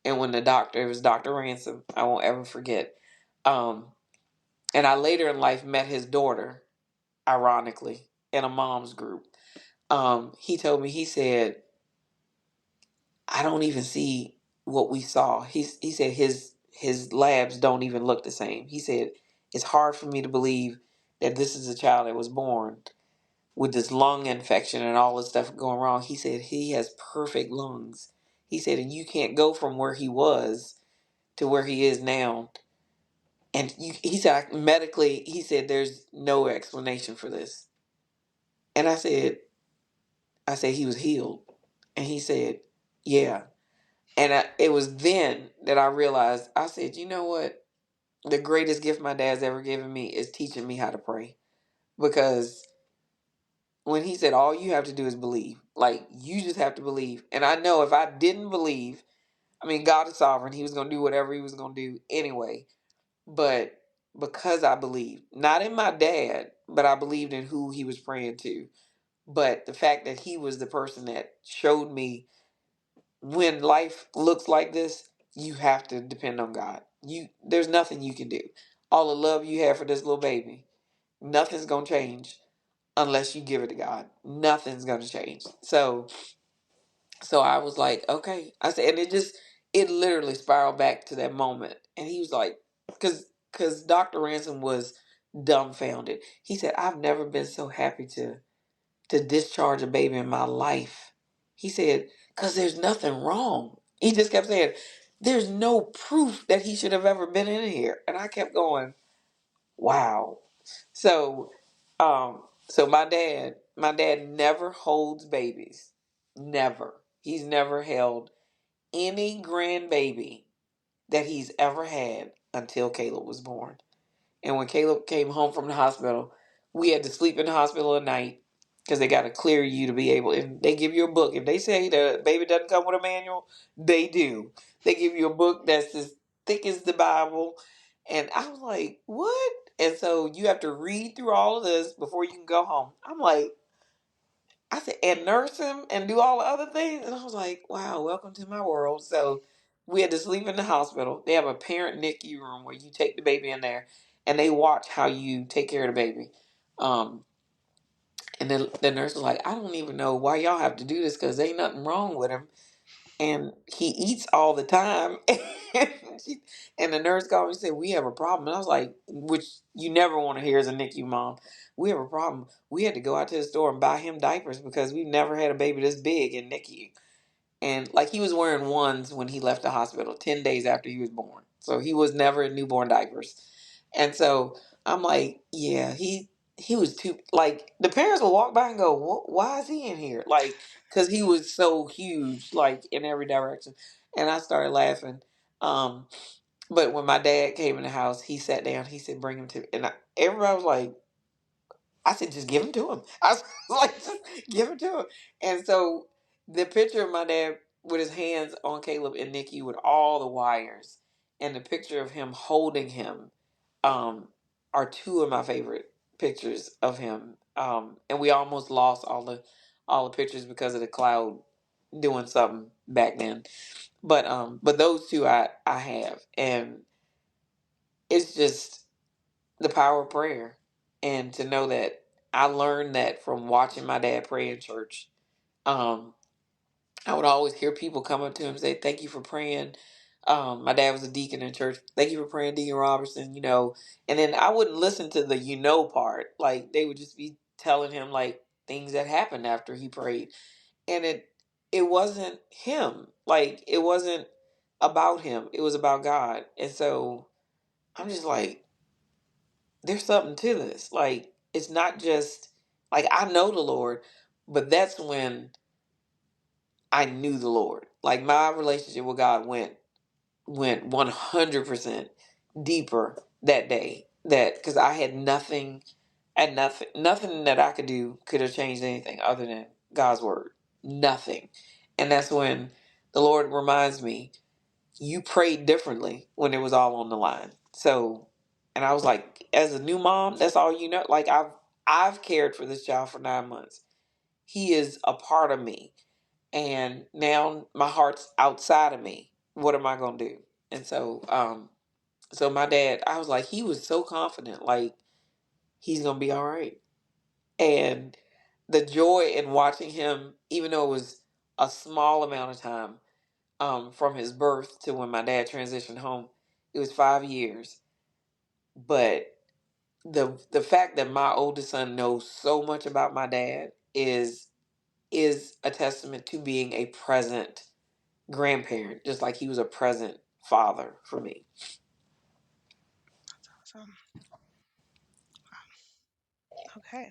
And when it was Dr. Ransom, I won't ever forget. Um, and I later in life met his daughter, ironically, in a mom's group. He told me, he said, I don't even see what we saw. He said his labs don't even look the same. He said, it's hard for me to believe that this is a child that was born with this lung infection and all this stuff going wrong. He said he has perfect lungs. He said, and you can't go from where he was to where he is now. And he said, medically, he said, there's no explanation for this. And I said, he was healed. And he said, yeah. And it was then that I realized, I said, you know what? The greatest gift my dad's ever given me is teaching me how to pray. Because when he said, all you have to do is believe, like, you just have to believe. And I know if I didn't believe, I mean, God is sovereign. He was going to do whatever he was going to do anyway. But because I believed, not in my dad, but I believed in who he was praying to. But the fact that he was the person that showed me when life looks like this, you have to depend on God. There's nothing you can do. All the love you have for this little baby, nothing's gonna change unless you give it to God. Nothing's gonna change. So I was like, okay. I said, and it literally spiraled back to that moment. And he was like, because Dr. Ransom was dumbfounded. He said, I've never been so happy to discharge a baby in my life. He said, because there's nothing wrong. He just kept saying, there's no proof that he should have ever been in here. And I kept going, wow. So, so my dad never holds babies. Never. He's never held any grandbaby that he's ever had until Caleb was born. And when Caleb came home from the hospital, we had to sleep in the hospital at night because they got to clear you to be able. And they give you a book. If they say the baby doesn't come with a manual, they do. They give you a book that's as thick as the Bible. And I was like, what? And so you have to read through all of this before you can go home. I'm like, I said, and nurse him and do all the other things. And I was like, wow, welcome to my world. So we had to sleep in the hospital. They have a parent NICU room where you take the baby in there and they watch how you take care of the baby. Um, And then the nurse was like, I don't even know why y'all have to do this because ain't nothing wrong with him. And he eats all the time. and, she, and the nurse called me and said, we have a problem. And I was like, which you never want to hear as a NICU mom. We have a problem. We had to go out to the store and buy him diapers because we've never had a baby this big in NICU. And like he was wearing ones when he left the hospital 10 days after he was born. So he was never in newborn diapers. And so I'm like, yeah, he was too, like the parents will walk by and go, why is he in here? Like, cause he was so huge, like in every direction. And I started laughing. Um, but when my dad came in the house, he sat down, he said, bring him to, everybody was like, I said, just give him to him. I was like, just give him to him. And so the picture of my dad with his hands on Caleb and Nikki with all the wires, and the picture of him holding him, um, are two of my favorite pictures of him. And we almost lost all the pictures because of the cloud doing something back then. But those two I have, and it's just the power of prayer, and to know that I learned that from watching my dad pray in church. um I would always hear people come up to him and say, thank you for praying. My dad was a deacon in church. Thank you for praying, Deacon Robertson, and then I wouldn't listen to the part. Like they would just be telling him like things that happened after he prayed. And it wasn't him. Like it wasn't about him. It was about God. And so I'm just like, there's something to this. Like, it's not just like I know the Lord, but that's when I knew the Lord. Like my relationship with God went 100% deeper that day. That because I had nothing, and nothing that I could do could have changed anything other than God's word. Nothing. And that's when the Lord reminds me, you prayed differently when it was all on the line. So, and I was like, as a new mom, that's all you know. Like I've cared for this child for 9 months. He is a part of me, and now my heart's outside of me. What am I gonna do? And so my dad, I was like, he was so confident, like he's gonna be all right. And the joy in watching him, even though it was a small amount of time, from his birth to when my dad transitioned home. It was 5 years. But the fact that my oldest son knows so much about my dad is a testament to being a present grandparent, just like he was a present father for me. Awesome. Okay.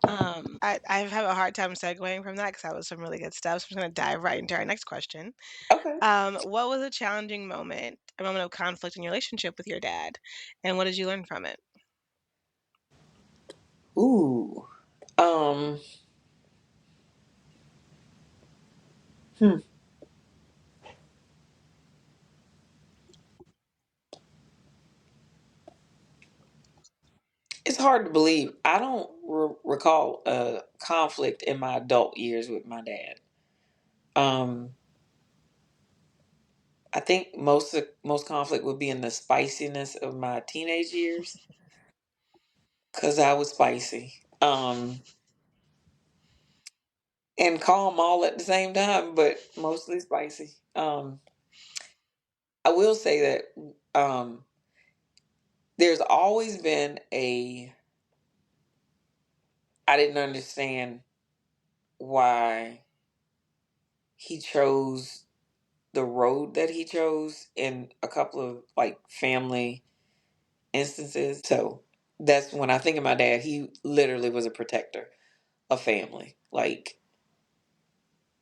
I have a hard time segueing from that because that was some really good stuff. So I'm just going to dive right into our next question. Okay. What was a challenging moment, a moment of conflict in your relationship with your dad, and what did you learn from it? Ooh. Um. Hmm. It's hard to believe. I don't recall a conflict in my adult years with my dad. Um. I think most conflict would be in the spiciness of my teenage years, because I was spicy, and calm all at the same time, but mostly spicy. I will say that there's always been a I didn't understand why he chose the road that he chose in a couple of like family instances. So that's when I think of my dad. He literally was a protector of family, like,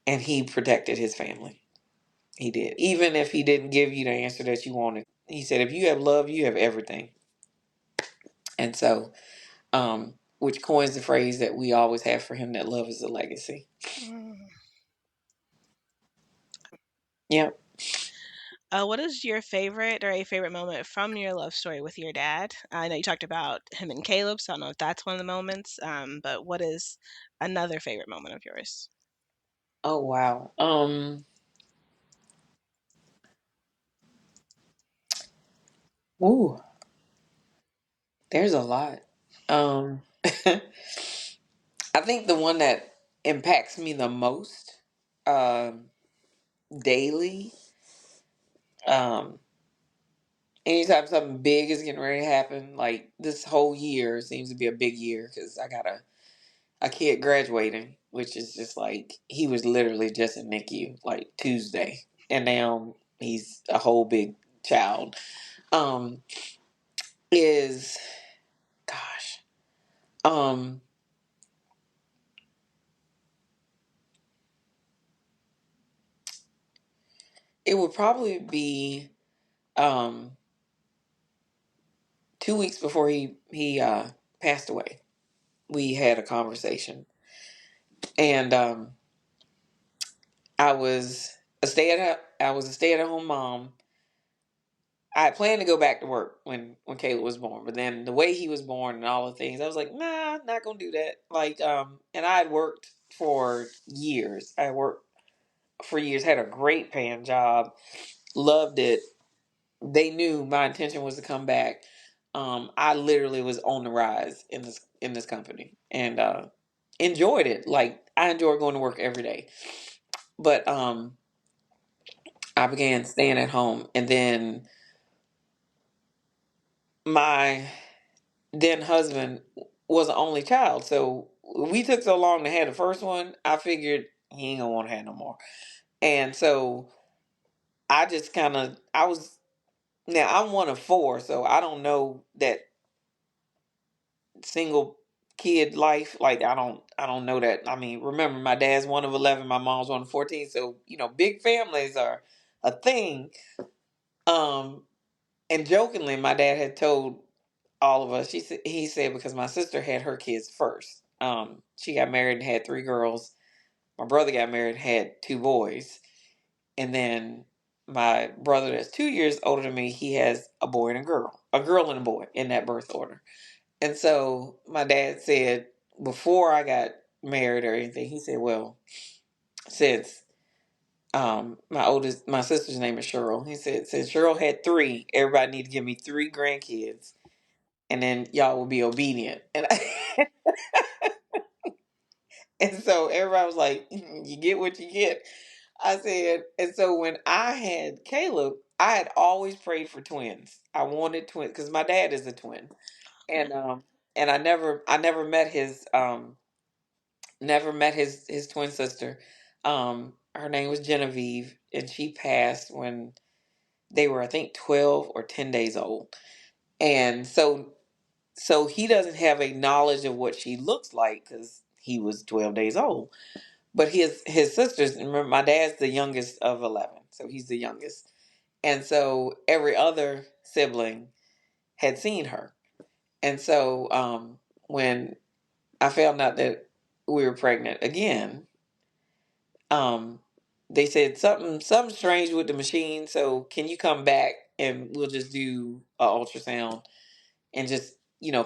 and he protected his family. He did. Even if he didn't give you the answer that you wanted, he said, if you have love, you have everything. And so, which coins the phrase that we always have for him, that love is a legacy. Mm. Yeah. What is your favorite or a favorite moment from your love story with your dad? I know you talked about him and Caleb, so I don't know if that's one of the moments. But what is another favorite moment of yours? Oh, wow. Ooh, there's a lot. Um, I think the one that impacts me the most, um, daily, um, anytime something big is getting ready to happen, like this whole year seems to be a big year because I got a kid graduating, which is just like he was literally just in NICU like Tuesday, and now he's a whole big child. Um, is gosh, um, it would probably be um 2 weeks before he passed away. We had a conversation, and I was a stay at home mom. I had planned to go back to work when Caleb was born, but then the way he was born and all the things, I was like, nah, not gonna do that. Like, and I had worked for years. I worked for years, had a great paying job, loved it. They knew my intention was to come back. I literally was on the rise in this company, and enjoyed it. Like, I enjoyed going to work every day. But I began staying at home, and then my then husband was an only child. So we took so long to have the first one, I figured he ain't gonna want to have no more. And so I just kind of, I was, now I'm one of four, so I don't know that single kid life. Like, I don't know that. I mean, remember, my dad's one of 11, my mom's one of 14. So, big families are a thing. Um, and jokingly, my dad had told all of us. He said because my sister had her kids first. She got married and had three girls. My brother got married and had two boys, and then my brother that's 2 years older than me, he has a girl and a boy in that birth order. And so my dad said before I got married or anything, he said, "Well, since my sister's name is Cheryl," he said, "since Cheryl had three, everybody need to give me three grandkids." And then y'all will be obedient. And and so everybody was like, you get what you get. I said, and so when I had Caleb, I had always prayed for twins. I wanted twins because my dad is a twin. And I never met his twin sister. Her name was Genevieve, and she passed when they were, I think, 12 or 10 days old. And so he doesn't have a knowledge of what she looks like because he was 12 days old. But his sisters, remember, my dad's the youngest of 11, so he's the youngest. And so every other sibling had seen her. And so when I found out that we were pregnant again, um, they said something strange with the machine. So can you come back and we'll just do a ultrasound and just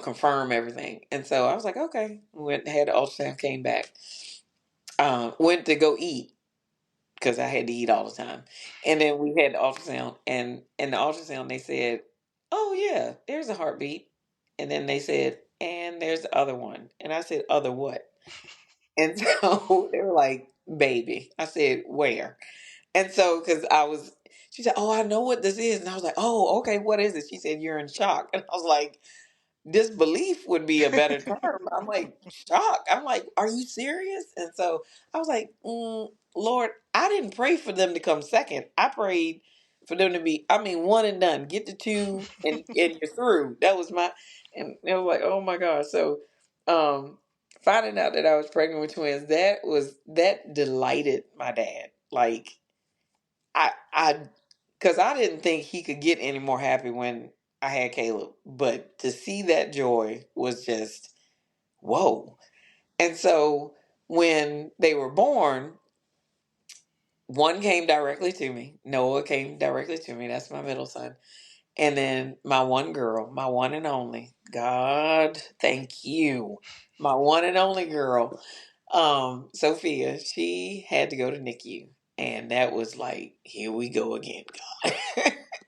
confirm everything. And so I was like, okay. Went and had the ultrasound, came back, went to go eat because I had to eat all the time. And then we had the ultrasound, and in the ultrasound they said, "Oh yeah, there's a heartbeat." And then they said, "And there's the other one." And I said, "Other what?" And so they were like, "Baby." I said, "Where?" And so because she said, "Oh, I know what this is," and I was like, "Oh, okay, what is it?" She said, "You're in shock," and I was like, disbelief would be a better term. I'm like shocked. I'm like, are you serious? And so I was like, Lord, I didn't pray for them to come second. I prayed for them to be, I mean, one and done. Get the two and you're through. That was and it was like, oh my gosh. So finding out that I was pregnant with twins, that delighted my dad. Like I because I didn't think he could get any more happy when I had Caleb, but to see that joy was just whoa. And so when they were born, one came directly to me. Noah came directly to me. That's my middle son. And then my one girl, my one and only. God, thank you. My one and only girl, Sophia, she had to go to NICU. And that was like, here we go again, God.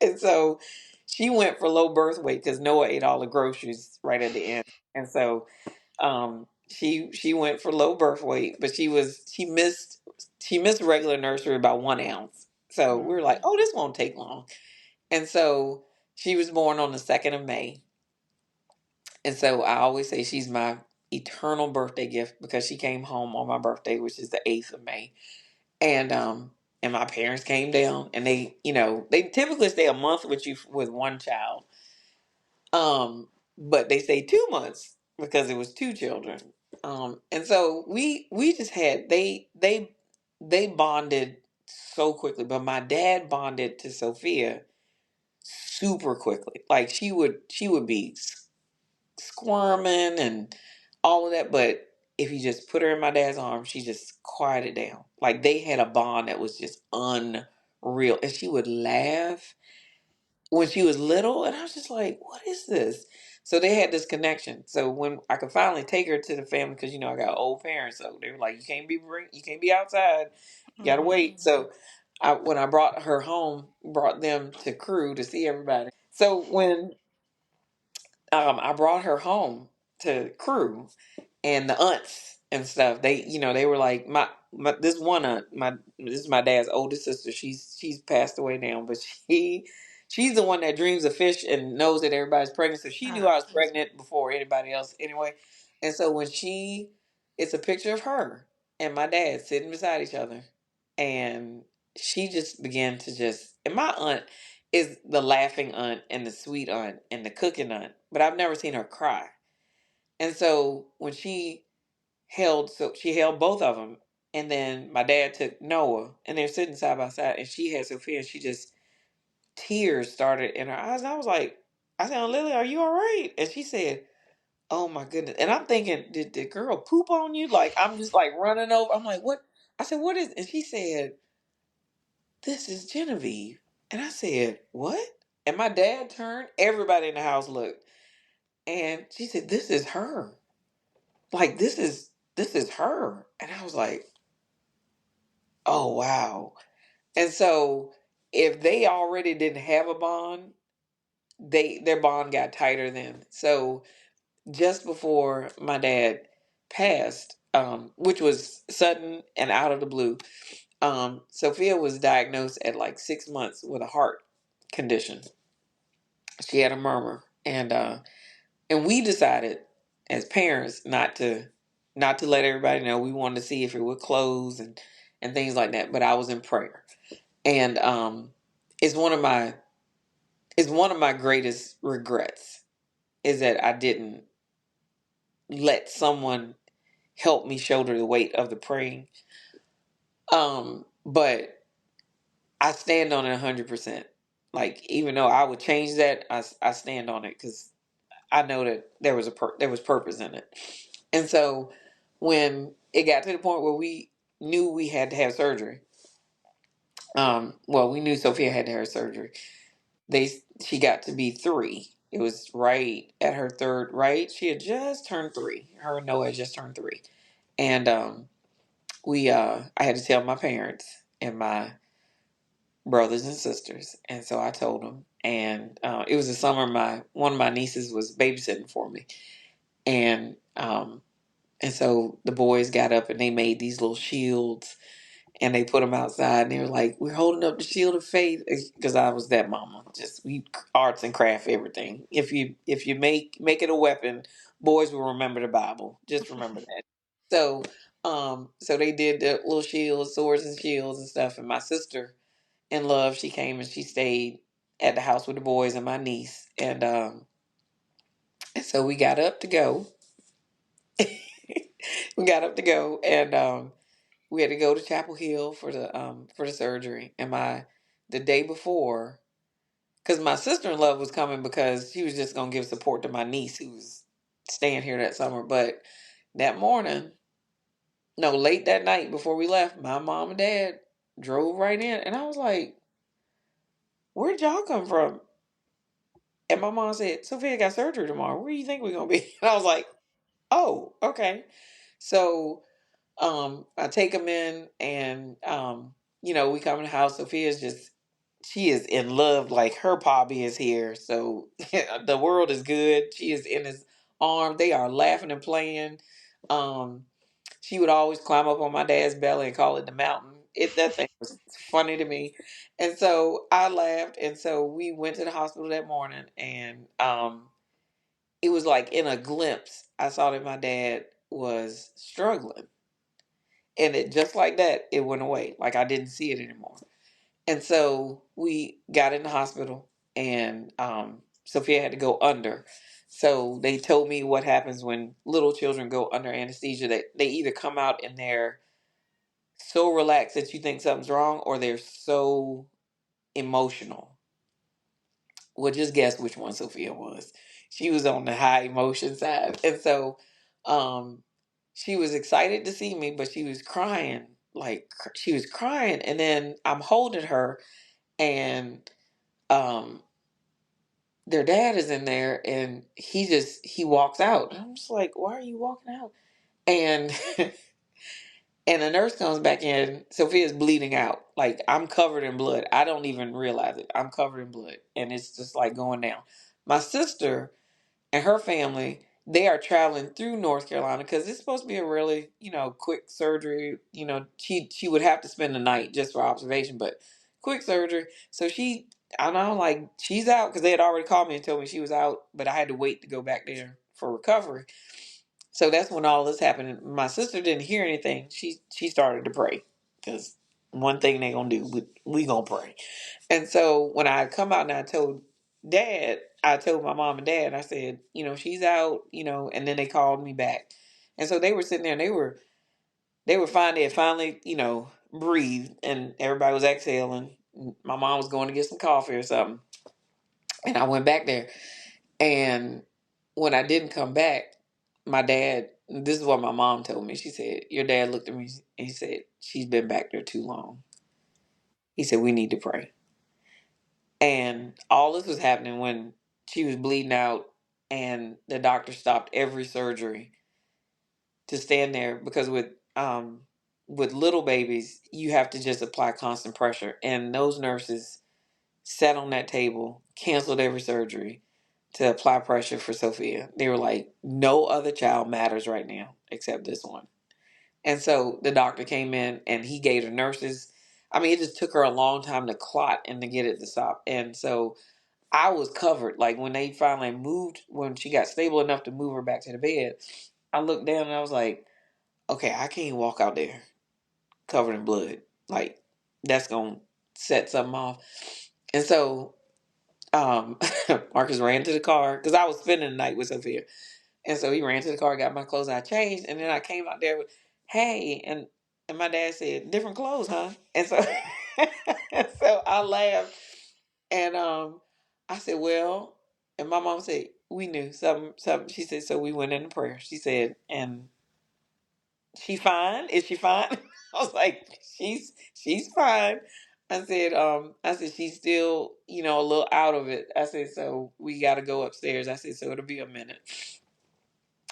And so she went for low birth weight because Noah ate all the groceries right at the end. And so she went for low birth weight, but she missed regular nursery by 1 ounce. So we were like, Mm. oh, this won't take long. And so she was born on the 2nd of May. And so I always say she's my eternal birthday gift because she came home on my birthday, which is the 8th of May. And my parents came down and they typically stay a month with you with one child. But they say 2 months because it was two children. And so we just had they bonded so quickly, but my dad bonded to Sophia super quickly. Like she would be squirming and all of that, but if you just put her in my dad's arms, she just quieted down. Like they had a bond that was just unreal, and she would laugh when she was little, and I was just like, "What is this?" So they had this connection. So when I could finally take her to the family, because I got old parents, so they were like, you can't be outside, you gotta Mhm. wait." So when I brought her home, brought them to Crew to see everybody. So when I brought her home to Crew, and the aunts and stuff, they were like, my this one aunt, my this is my dad's oldest sister. She's passed away now, but she's the one that dreams of fish and knows that everybody's pregnant. So she knew Ah. I was pregnant before anybody else anyway. And so it's a picture of her and my dad sitting beside each other, and she just began to and my aunt is the laughing aunt and the sweet aunt and the cooking aunt, but I've never seen her cry. And so when she held both of them, and then my dad took Noah, and they're sitting side by side, and she had Sophia, and she just tears started in her eyes, and I said, "Oh, Lily, are you all right?" And she said, "Oh my goodness," and I'm thinking, did the girl poop on you? Like I'm just like running over. I'm like, what? I said, "What is?" And she said, "This is Genevieve," and I said, "What?" And my dad turned. Everybody in the house looked, and she said, "This is her. Like this is her." And I was like, "Oh wow." And so if they already didn't have a bond, their bond got tighter then. So just before my dad passed, which was sudden and out of the blue, Sophia was diagnosed at like 6 months with a heart condition. She had a murmur, and we decided as parents not to let everybody know. We wanted to see if it would close and things like that. But I was in prayer, and it's one of my greatest regrets is that I didn't let someone help me shoulder the weight of the praying. But I stand on it 100%. Like even though I would change that, I stand on it because I know that there was purpose in it. And so when it got to the point where we knew we had to have surgery, well, we knew Sophia had to have surgery. She got to be 3. It was right at her third, right? She had just turned 3. Her and Noah had just turned 3. And I had to tell my parents and my brothers and sisters. And so I told them. And it was the summer one of my nieces was babysitting for me. And so the boys got up and they made these little shields and they put them outside and they were like, "We're holding up the shield of faith," because I was that mama. Just we arts and craft everything. If you make it a weapon, boys will remember the Bible. Just remember that. So so they did the little shields, swords and shields and stuff. And my sister in love, she came and she stayed at the house with the boys and my niece. And so we got up to go. We got up to go, and we had to go to Chapel Hill for the surgery. And the day before, because my sister in law was coming because she was just gonna give support to my niece who was staying here that summer. But that morning, no, late that night before we left, my mom and dad drove right in, and I was like, "Where'd y'all come from?" And my mom said, "Sophia got surgery tomorrow. Where do you think we're gonna be?" And I was like, "Oh, okay." So I take them in, and we come in the house. She is in love, like her Bobby is here. So the world is good. She is in his arm. They are laughing and playing. she would always climb up on my dad's belly and call it the mountain. That thing was funny to me. And so I laughed. And so we went to the hospital that morning, and it was like in a glimpse, I saw that my dad was struggling. And it just like that, it went away. Like I didn't see it anymore. And so we got in the hospital, and Sophia had to go under. So they told me what happens when little children go under anesthesia. That they either come out and they're so relaxed that you think something's wrong, or they're so emotional. Well, just guess which one Sophia was. She was on the high emotion side. And so um, she was excited to see me, but she was crying. She was crying. And then I'm holding her, and um, their dad is in there, and he walks out. I'm just like, why are you walking out? And and the nurse comes back in. Sophia's bleeding out. Like I'm covered in blood. I don't even realize it. I'm covered in blood, and it's just like going down. My sister and her family, they are traveling through North Carolina because it's supposed to be a really, quick surgery. She would have to spend the night just for observation, but quick surgery. So I know, like she's out because they had already called me and told me she was out, but I had to wait to go back there for recovery. So that's when all this happened. My sister didn't hear anything. She started to pray because one thing they gonna do, we gonna pray. And so when I come out and I told my mom and dad, I said, she's out, and then they called me back. And so they were sitting there, and they were fine. They had finally, breathed, and everybody was exhaling. My mom was going to get some coffee or something. And I went back there. And when I didn't come back, my dad, this is what my mom told me. She said, your dad looked at me and he said, she's been back there too long. He said, we need to pray. And all this was happening when she was bleeding out, and the doctor stopped every surgery to stand there because with little babies, you have to just apply constant pressure. And those nurses sat on that table, canceled every surgery to apply pressure for Sophia. They were like, no other child matters right now except this one. And so the doctor came in and he gave the nurses, I mean, it just took her a long time to clot and to get it to stop. And so I was covered. Like when they finally moved, when she got stable enough to move her back to the bed, I looked down and I was like, okay, I can't walk out there covered in blood. Like that's going to set something off. And so um, Marcus ran to the car because I was spending the night with Sophia. And so he ran to the car, got my clothes, I changed, and then I came out there with, hey, and my dad said, different clothes, huh? And so so I laughed, and I said, well, and my mom said, we knew something. She said, so we went into prayer. She said, and she fine? Is she fine? I was like, she's fine. I said she's still, a little out of it. I said, so we got to go upstairs. I said, so it'll be a minute.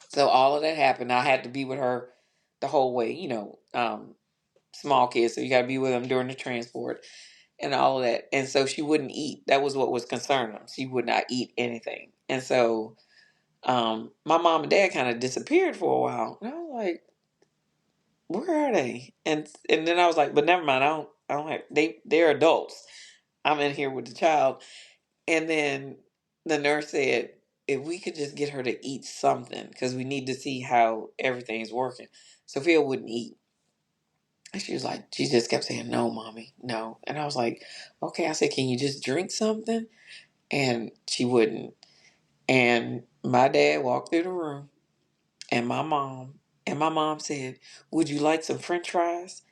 So all of that happened. I had to be with her the whole way, small kids. So you got to be with them during the transport and all of that. And so she wouldn't eat. That was what was concerning them. She would not eat anything. And so my mom and dad kind of disappeared for a while. And I was like, where are they? And then I was like, but never mind. I don't have, they're adults. I'm in here with the child. And then the nurse said, if we could just get her to eat something, because we need to see how everything's working. Sophia wouldn't eat. And she was like, she just kept saying, no, mommy, no. And I was like, okay. I said, can you just drink something? And she wouldn't. And my dad walked through the room, and my mom said, would you like some French fries?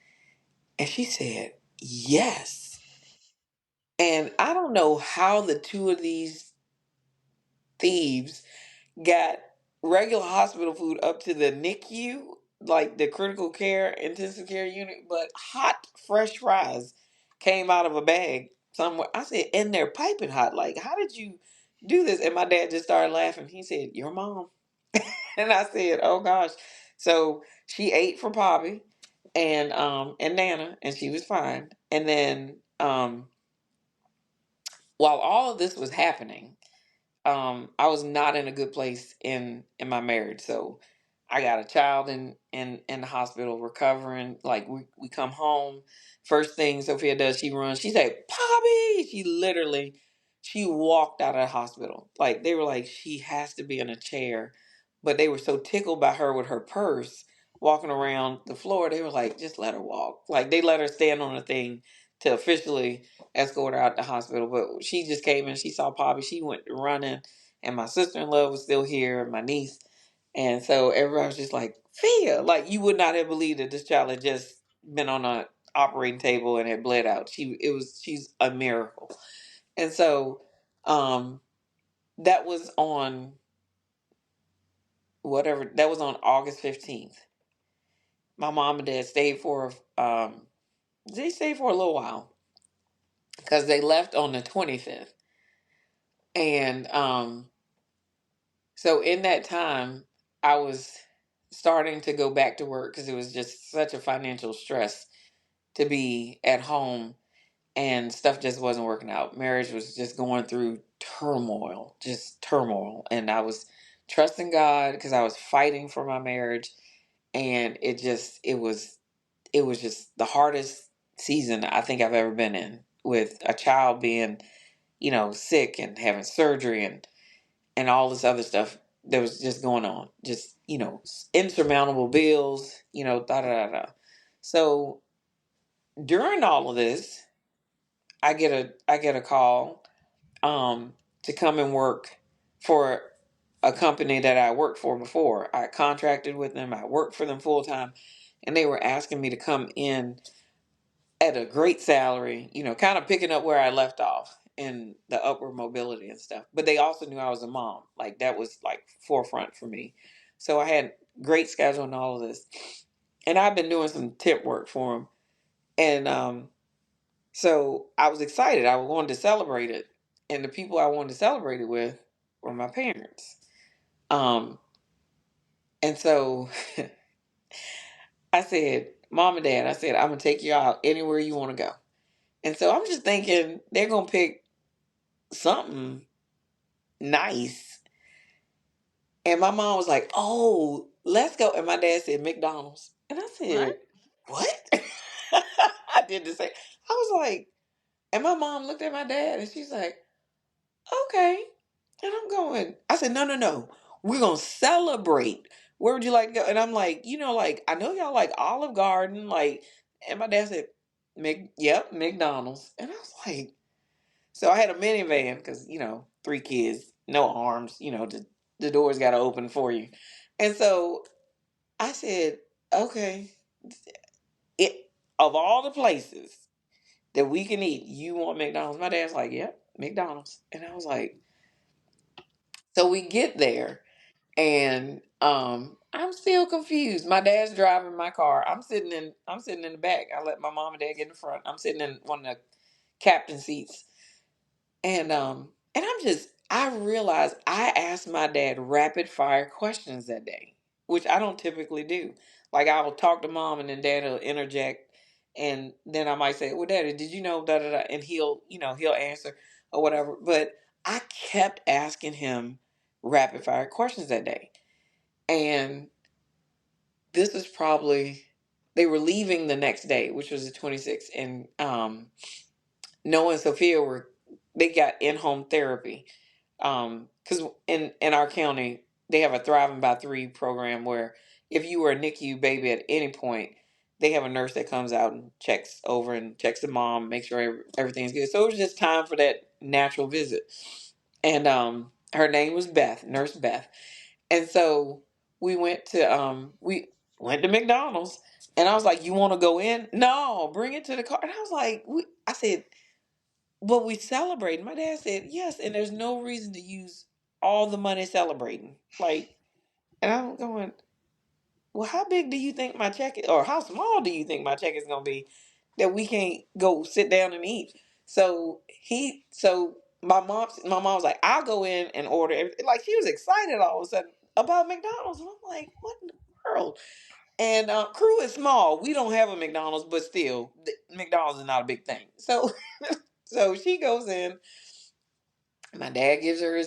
And she said, yes. And I don't know how the two of these thieves got regular hospital food up to the NICU, like the critical care intensive care unit, but hot fresh fries came out of a bag somewhere. I said, and they're piping hot. Like, how did you do this? And my dad just started laughing. He said, your mom. And I said, oh gosh. So she ate for Poppy and Nana, and she was fine. And then while all of this was happening, I was not in a good place in my marriage. So I got a child in the hospital recovering. Like we come home. First thing Sophia does, she runs. She said, "Poppy!" She walked out of the hospital. Like they were like, she has to be in a chair, but they were so tickled by her with her purse walking around the floor. They were like, just let her walk. Like they let her stand on a thing to officially escort her out the hospital. But she just came in. She saw Poppy. She went running, and my sister-in-law was still here, and my niece. And so everybody was just like, Fia, like you would not have believed that this child had just been on a operating table and had bled out. She's a miracle. And so that was on that was on August 15th. My mom and dad stayed for they stayed for a little while because they left on the 25th. And so in that time I was starting to go back to work because it was just such a financial stress to be at home, and stuff just wasn't working out. Marriage was just going through turmoil, just turmoil. And I was trusting God because I was fighting for my marriage, and it was just the hardest season I think I've ever been in, with a child being, sick and having surgery and all this other stuff that was just going on. Just, insurmountable bills, da da da da. So during all of this, I get a call to come and work for a company that I worked for before. I contracted with them. I worked for them full time, and they were asking me to come in at a great salary, kind of picking up where I left off in the upward mobility and stuff. But they also knew I was a mom. Like that was like forefront for me. So I had great schedule and all of this. And I've been doing some tip work for them. And so I was excited. I wanted to celebrate it. And the people I wanted to celebrate it with were my parents. Um, and so I said, Mom and Dad, I said, I'm going to take you out anywhere you want to go. And so I'm just thinking they're going to pick something nice. And my mom was like, oh, let's go. And my dad said, McDonald's. And I What? said, what? I did the same. I was like, and my mom looked at my dad and she's like, okay. And I'm going, I said, no, no, no. We're going to celebrate. Where would you like to go? And I'm like, like, I know y'all like Olive Garden. Like, and my dad said, yep, McDonald's. And I was like, so I had a minivan because, three kids, no arms, the doors got to open for you. And so I said, okay, it of all the places that we can eat, you want McDonald's? My dad's like, yep, McDonald's. And I was like, so we get there. And I'm still confused. My dad's driving my car. I'm sitting in the back. I let my mom and dad get in the front. I'm sitting in one of the captain seats. And I realized I asked my dad rapid fire questions that day, which I don't typically do. Like I will talk to mom and then dad will interject, and then I might say, well, daddy, did you know da da da, and he'll answer or whatever. But I kept asking him rapid fire questions that day. And this is probably, they were leaving the next day, which was the 26th. And Noah and Sophia they got in-home therapy. Because in our county, they have a Thriving by Three program where if you were a NICU baby at any point, they have a nurse that comes out and checks over and checks the mom, makes sure everything's good. So it was just time for that natural visit. And her name was Beth, Nurse Beth. And so we went to McDonald's, and I was like, "You want to go in? No, bring it to the car." And I was like, I said, "But we celebrating." My dad said, "Yes, and there's no reason to use all the money celebrating." Like, and I'm going, "Well, how big do you think my check is, or how small do you think my check is gonna be that we can't go sit down and eat?" So my mom was like, "I'll go in and order everything." Like she was excited all of a sudden about McDonald's, and I'm like, "What in the world?" And Crew is small. We don't have a McDonald's, but still, McDonald's is not a big thing. So, so she goes in. My dad gives her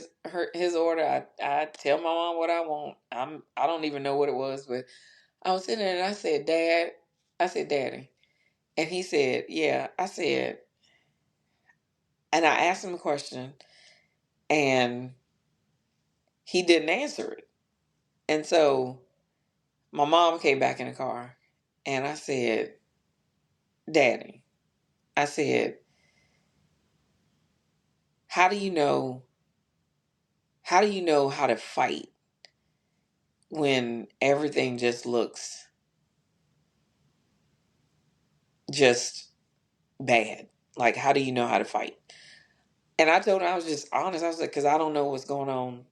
his order. I tell my mom what I want. I don't even know what it was, but I was sitting there and I said, Dad, I said, Daddy. And he said, yeah. I said, and I asked him a question and he didn't answer it. And so my mom came back in the car and I said, Daddy, I said, how do you know how to fight when everything just looks just bad? Like, how do you know how to fight? And I told him, I was just honest. I was like, because I don't know what's going on,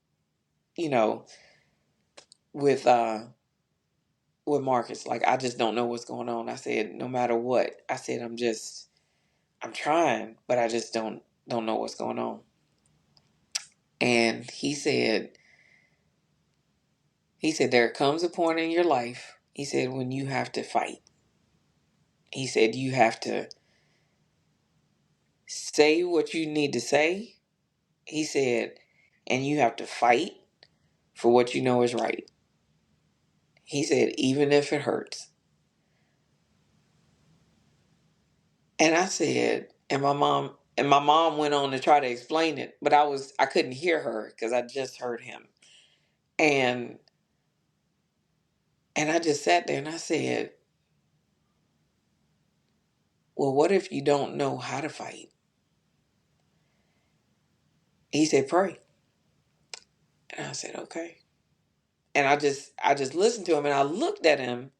you know, with with Marcus. Like, I just don't know what's going on. I said, no matter what, I said, I'm trying, but I just don't know what's going on. And he said, there comes a point in your life, he said, when you have to fight. He said, you have to say what you need to say. He said, and you have to fight for what you know is right. He said, even if it hurts. And I said, and my mom went on to try to explain it, but I couldn't hear her because I just heard him. And I just sat there and I said, well, what if you don't know how to fight? He said, pray. And I said, okay. And I just listened to him and I looked at him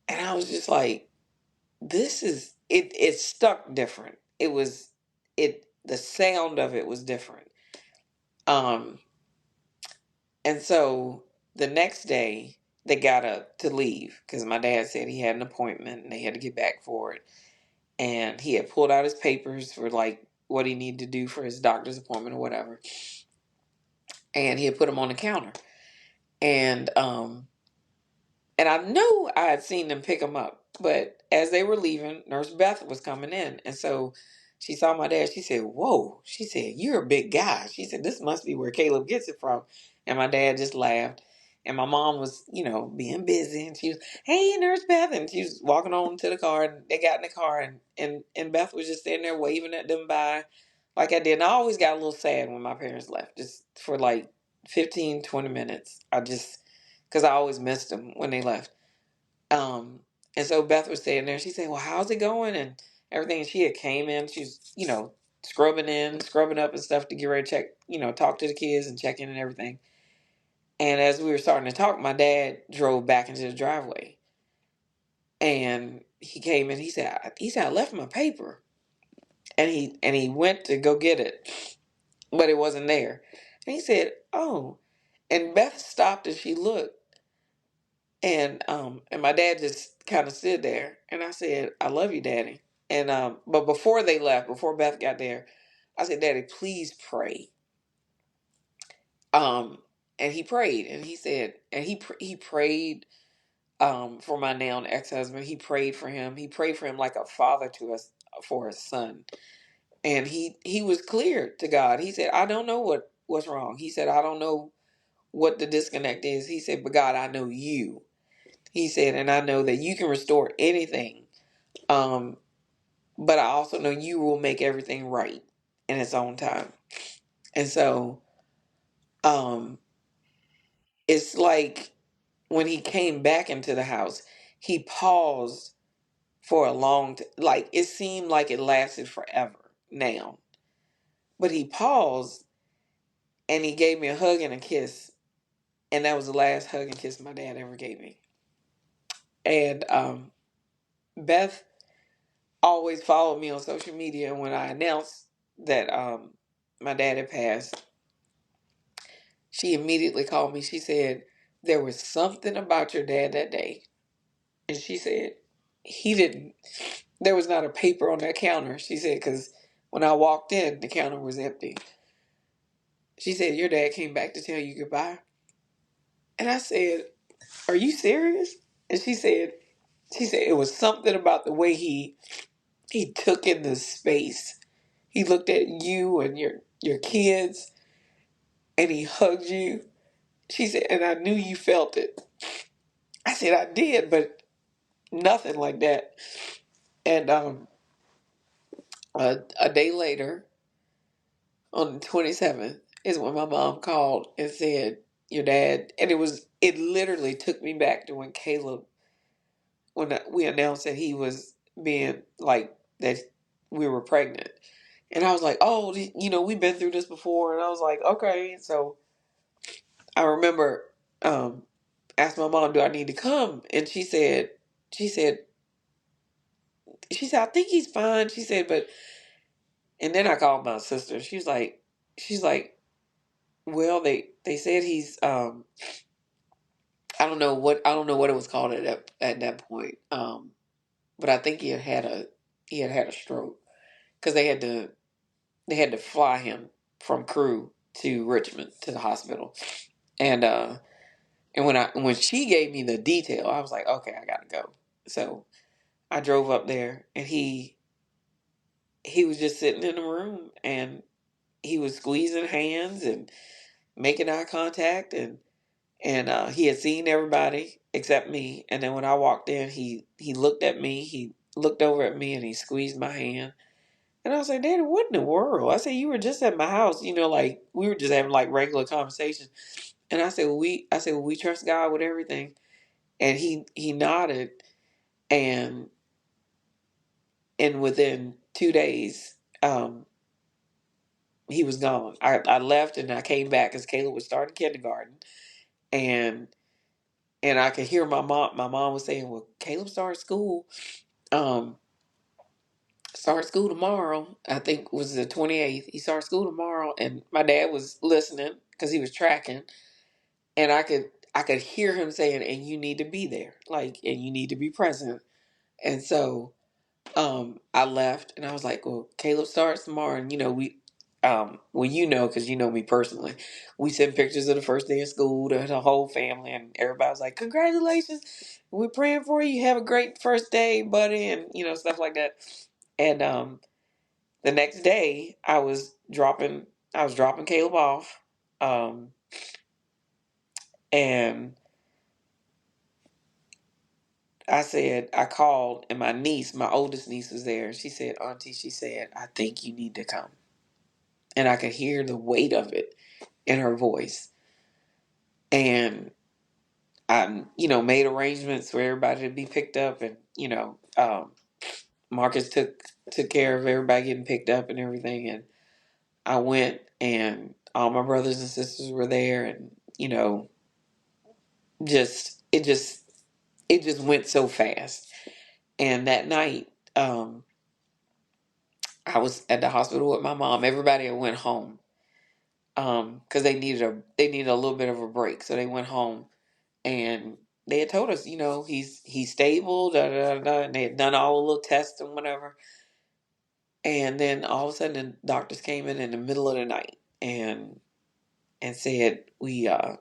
and I was just like, this is it stuck different. The sound of it was different. Um and so the next day they got up to leave because my dad said he had an appointment and they had to get back for it. And he had pulled out his papers for like what he needed to do for his doctor's appointment or whatever. And he had put them on the counter. And I knew I had seen them pick them up. But as they were leaving, Nurse Beth was coming in. And so she saw my dad. She said, whoa. She said, you're a big guy. She said, this must be where Caleb gets it from. And my dad just laughed. And my mom was, being busy. And she was, hey, Nurse Beth. And she was walking on to the car. And they got in the car. And Beth was just standing there waving at them by like I did. And I always got a little sad when my parents left. Just for like 15, 20 minutes. Because I always missed them when they left. Um, and so Beth was standing there. She said, well, how's it going? And everything. And she had came in. She's, scrubbing up and stuff to get ready to check, talk to the kids and check in and everything. And as we were starting to talk, my dad drove back into the driveway. And he came in. He said, I left my paper. And he went to go get it, but it wasn't there. And he said, oh. And Beth stopped and she looked. And my dad just kind of stood there, and I said, "I love you, Daddy." And but before they left, before Beth got there, I said, "Daddy, please pray." Um, and he prayed, and he said, and he prayed for my now ex husband. He prayed for him. He prayed for him like a father to us for his son, and he was clear to God. He said, "I don't know what's wrong." He said, "I don't know what the disconnect is." He said, "But God, I know you." He said, and I know that you can restore anything. Um, but I also know you will make everything right in its own time. And so, um, it's like when he came back into the house, he paused for a like it seemed like it lasted forever now. But he paused and he gave me a hug and a kiss. And that was the last hug and kiss my dad ever gave me. And Beth always followed me on social media. And when I announced that my dad had passed, she immediately called me. She said, there was something about your dad that day. And she said, there was not a paper on that counter. She said, because when I walked in, the counter was empty. She said, your dad came back to tell you goodbye. And I said, are you serious? And she said, it was something about the way he took in the space. He looked at you and your kids, and he hugged you. She said, and I knew you felt it. I said, I did, but nothing like that. And a day later, on the 27th, is when my mom called and said, your dad, and it literally took me back to when Caleb, when we announced that he was being like, that we were pregnant. And I was like, oh, we've been through this before. And I was like, okay. So I remember asked my mom, do I need to come? And she said, I think he's fine. She said, but, and then I called my sister. She's like, well, they said he's, I don't know what it was called at that point. But I think he had a stroke because they had to fly him from Crew to Richmond to the hospital. And, and when she gave me the detail, I was like, okay, I gotta go. So I drove up there, and he was just sitting in the room, and he was squeezing hands and making eye contact, and he had seen everybody except me. And then when I walked in, he looked at me, he looked over at me, and he squeezed my hand. And I was like, Daddy, what in the world? I said, you were just at my house, like we were just having like regular conversation. And I said, well, we trust God with everything. And he nodded, and within 2 days, he was gone. I left and I came back because Caleb was starting kindergarten, and I could hear my mom. My mom was saying, "Well, Caleb um, start school tomorrow. I think it was the 28th. He started school tomorrow." And my dad was listening because he was tracking, and I could hear him saying, "And you need to be there, like, and you need to be present." And so I left, and I was like, well, Caleb starts tomorrow. And we well, because you know me personally, we sent pictures of the first day of school to the whole family, and everybody was like, congratulations, we're praying for you, have a great first day, buddy, and stuff like that. And the next day I was dropping Caleb off, um and I called, and my oldest niece was there. She said, Auntie, she said, I think you need to come. And I could hear the weight of it in her voice. And I, made arrangements for everybody to be picked up, and Marcus took care of everybody getting picked up and everything. And I went, and all my brothers and sisters were there, and just it just went so fast. And that night, I was at the hospital with my mom. Everybody had went home, because they needed a little bit of a break, so they went home. And they had told us, he's stable, da da da, da, and they had done all the little tests and whatever. And then all of a sudden, the doctors came in the middle of the night and said, we don't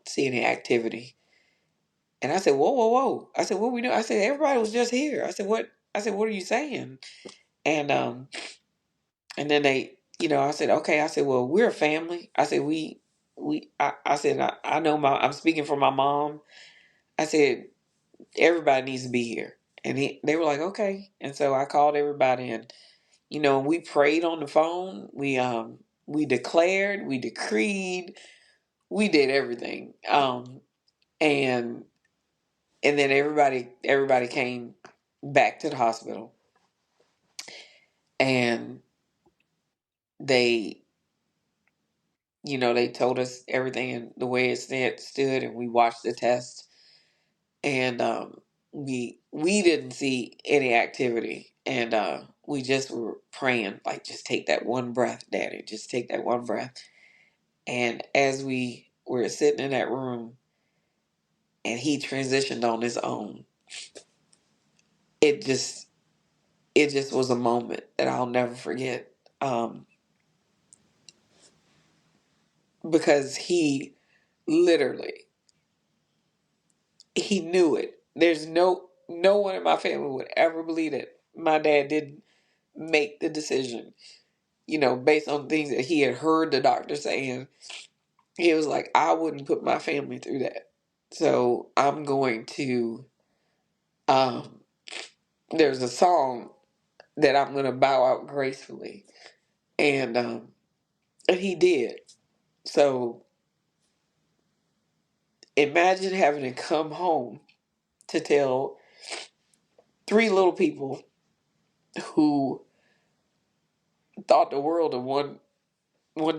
see any activity. And I said, whoa, whoa, whoa. I said, what we do? I said, everybody was just here. I said, what? I said, what are you saying? And then they, I said, okay. I said, well, we're a family. I said, I said, I know I'm speaking for my mom. I said, everybody needs to be here. And they were like, okay. And so I called everybody, and, we prayed on the phone. We declared, we decreed, we did everything. And then everybody came back to the hospital, and they, they told us everything and the way it stood, and we watched the test. And we didn't see any activity, and we just were praying, like, just take that one breath, Daddy, just take that one breath. And as we were sitting in that room, and he transitioned on his own, it just was a moment that I'll never forget, because he literally, he knew it. There's no one in my family would ever believe that my dad didn't make the decision based on things that he had heard the doctor saying, he was like, I wouldn't put my family through that. So I'm going to, um, there's a song that I'm going to bow out gracefully. And he did. So imagine having to come home to tell three little people who thought the world of one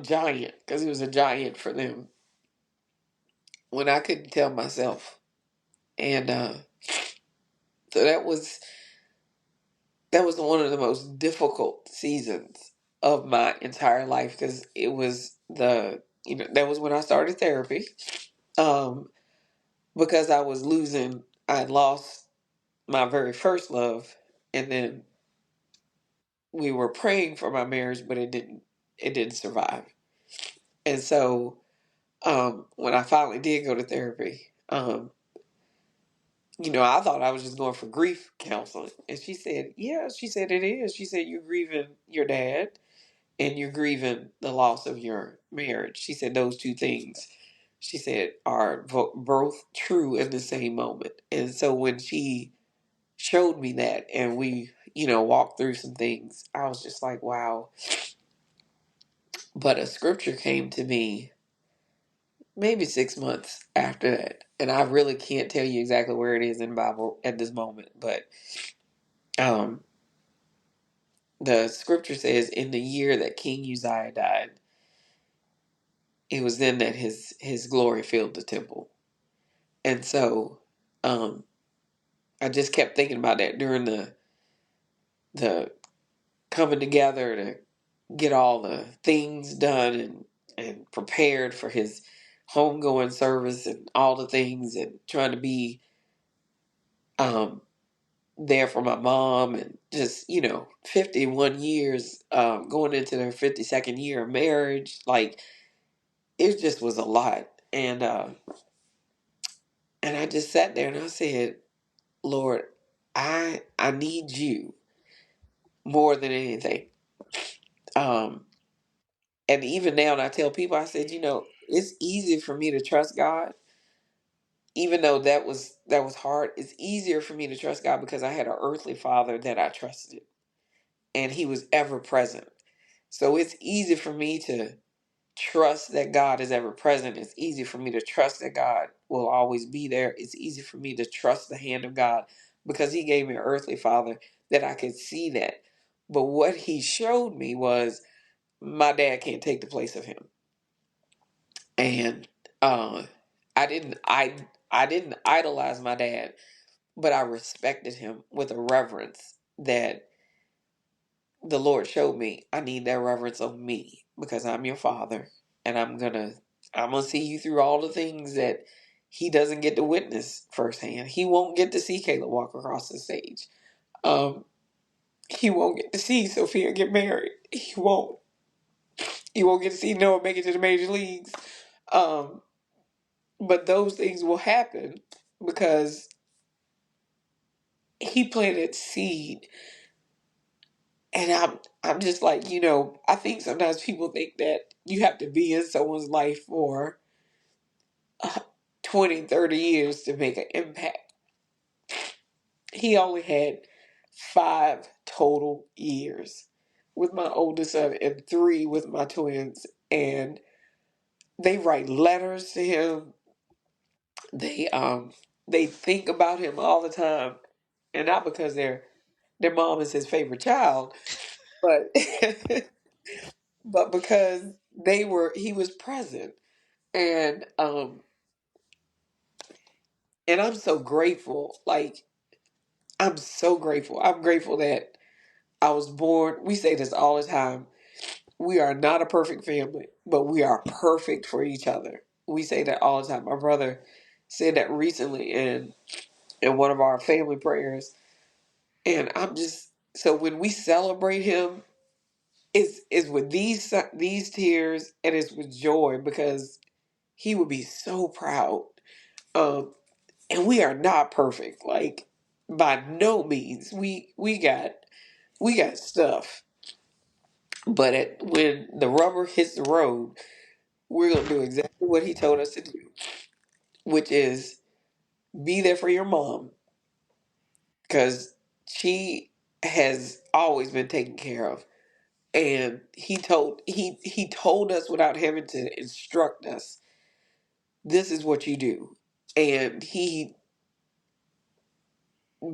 giant, because he was a giant for them, when I couldn't tell myself. And so that was one of the most difficult seasons of my entire life, because it was that was when I started therapy. Um, because I had lost my very first love, and then we were praying for my marriage, but it didn't survive. And so when I finally did go to therapy, I thought I was just going for grief counseling. And she said, yeah, she said it is. She said, you're grieving your dad and you're grieving the loss of your marriage. She said those two things, she said, are both true in the same moment. And so when she showed me that, and we, walked through some things, I was just like, wow. But a scripture came to me maybe 6 months after that. And I really can't tell you exactly where it is in the Bible at this moment. But um, the scripture says, in the year that King Uzziah died, it was then that his glory filled the temple. And so um, I just kept thinking about that during the coming together to get all the things done and prepared for his homegoing service and all the things, and trying to be um, there for my mom, and just 51 years, going into their 52nd year of marriage. Like, it just was a lot. And I just sat there and I said, Lord, I need you more than anything. um and even now, and I tell people, I said, it's easy for me to trust God. Even though that was hard, it's easier for me to trust God because I had an earthly father that I trusted, and he was ever present. So it's easy for me to trust that God is ever present. It's easy for me to trust that God will always be there. It's easy for me to trust the hand of God because he gave me an earthly father that I could see that. But what he showed me was my dad can't take the place of him. And uh, I didn't idolize my dad, but I respected him with a reverence that the Lord showed me. I need that reverence of me because I'm your father, and I'm gonna see you through all the things that he doesn't get to witness firsthand. He won't get to see Caleb walk across the stage. Um, he won't get to see Sophia get married. He won't. He won't get to see Noah make it to the major leagues. Um, but those things will happen because he planted seed. And I'm just like, I think sometimes people think that you have to be in someone's life for uh, 20, 30 years to make an impact. He only had 5 total years with my oldest son and 3 with my twins. And they write letters to him. They think about him all the time. And not because their mom is his favorite child, but but because he was present. And um and I'm so grateful. Like, I'm so grateful. I'm grateful that I was born. We say this all the time. We are not a perfect family, but we are perfect for each other. We say that all the time. My brother said that recently in one of our family prayers. And I'm just, so when we celebrate him, it's with these tears, and it's with joy, because he would be so proud. Um, and we are not perfect, like, by no means. We got stuff, But when the rubber hits the road, we're going to do exactly what he told us to do, which is be there for your mom because she has always been taken care of. And he told us without having to instruct us, this is what you do. And he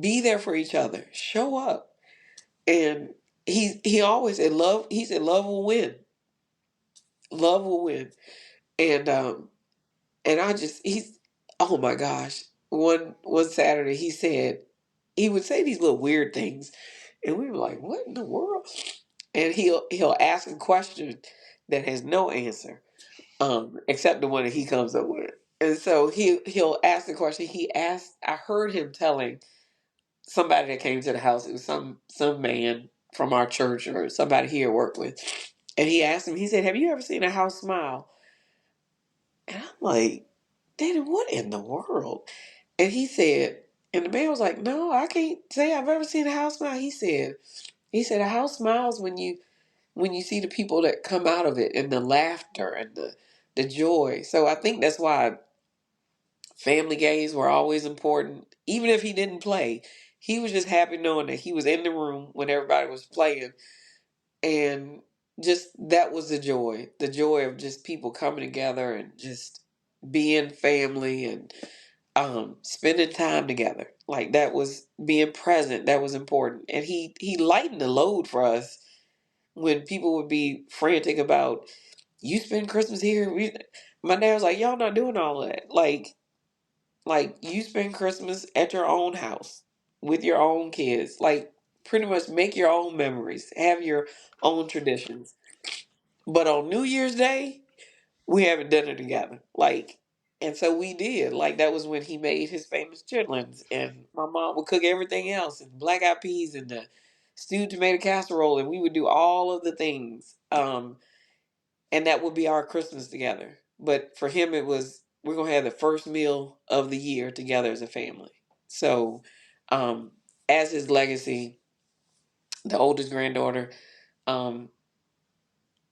be there for each other. Show up. And he always said love, he said love will win. Love will win. And I just he's oh my gosh. One Saturday he would say these little weird things and we were like, what in the world? And he'll ask a question that has no answer, except the one that he comes up with. And so he'll ask the question. I heard him telling somebody that came to the house, it was some man from our church or somebody he had worked with. And he asked him, he said, have you ever seen a house smile? And I'm like, Daddy, what in the world? And he said, and the man was like, no, I can't say I've ever seen a house smile. He said a house smiles when you see the people that come out of it and the laughter and the joy. So I think that's why family games were always important. Even if he didn't play, he was just happy knowing that he was in the room when everybody was playing. And just that was the joy of just people coming together and just being family and spending time together. Like that was being present. That was important. And he lightened the load for us when people would be frantic about you spend Christmas here. My dad was like, y'all not doing all of that. Like you spend Christmas at your own house with your own kids. Like pretty much make your own memories, have your own traditions. But on New Year's Day, we having dinner together. Like, and so we did. Like that was when he made his famous chitlins, and my mom would cook everything else, and black eyed peas, and the stewed tomato casserole, and we would do all of the things. And that would be our Christmas together. But for him, it was we're gonna have the first meal of the year together as a family. So, um, as his legacy, the oldest granddaughter um,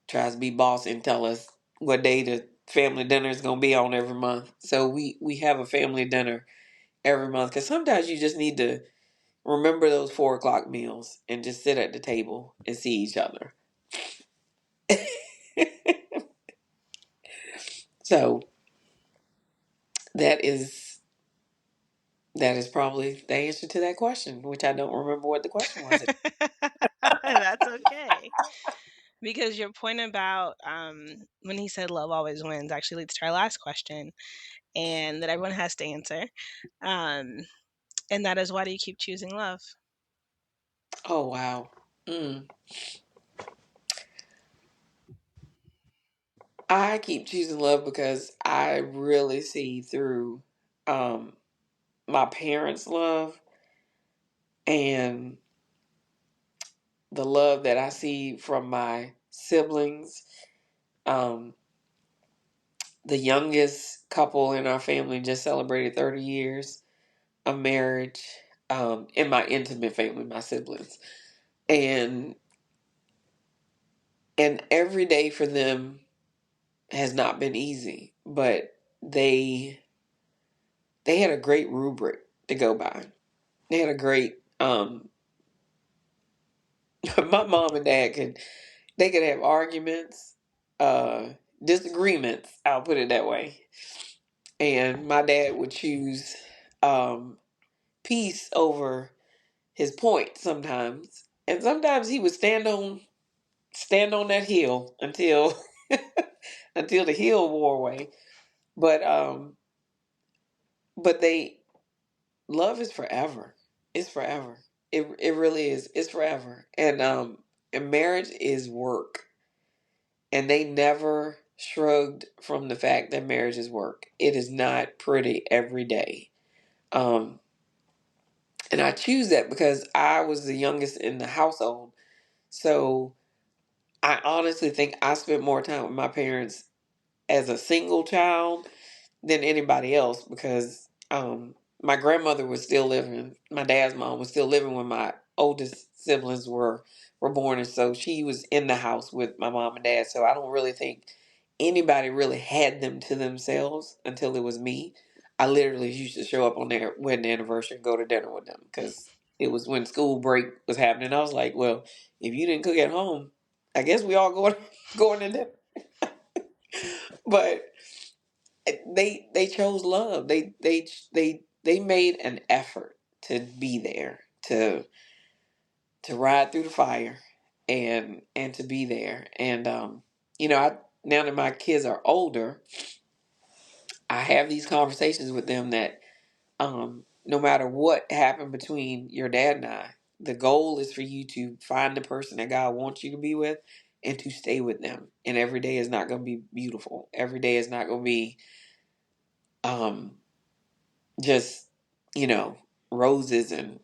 tries to be boss and tell us what day the family dinner is gonna be on every month. So we have a family dinner every month because sometimes you just need to remember those 4 o'clock meals and just sit at the table and see each other. So that is that is probably the answer to that question, which I don't remember what the question was. That's okay. Because your point about when he said love always wins actually leads to our last question, and that everyone has to answer. Um, and that is, why do you keep choosing love? Oh wow. Mm. I keep choosing love because I really see through um, my parents' love and the love that I see from my siblings. Um, the youngest couple in our family just celebrated 30 years of marriage in my intimate family, my siblings. And every day for them has not been easy, but they they had a great rubric to go by. They had a great my mom and dad could have arguments, uh disagreements, I'll put it that way. And my dad would choose um peace over his point sometimes. And sometimes he would stand on that hill until until the hill wore away. But they love is forever. It's forever. It really is. It's forever. And marriage is work. And they never shrugged from the fact that marriage is work. It is not pretty every day. Um and I choose that because I was the youngest in the household. So I honestly think I spent more time with my parents as a single child than anybody else because my grandmother was still living. My dad's mom was still living when my oldest siblings were were born, and so she was in the house with my mom and dad. So I don't really think anybody really had them to themselves until it was me. I literally used to show up on their wedding anniversary and go to dinner with them because it was when school break was happening. I was like, well, if you didn't cook at home, I guess we all going going to dinner. But they chose love. They made an effort to be there, to ride through the fire, and to be there. And I now that my kids are older, I have these conversations with them that no matter what happened between your dad and I, the goal is for you to find the person that God wants you to be with and to stay with them. And every day is not going to be beautiful. Every day is not going to be um, just, roses and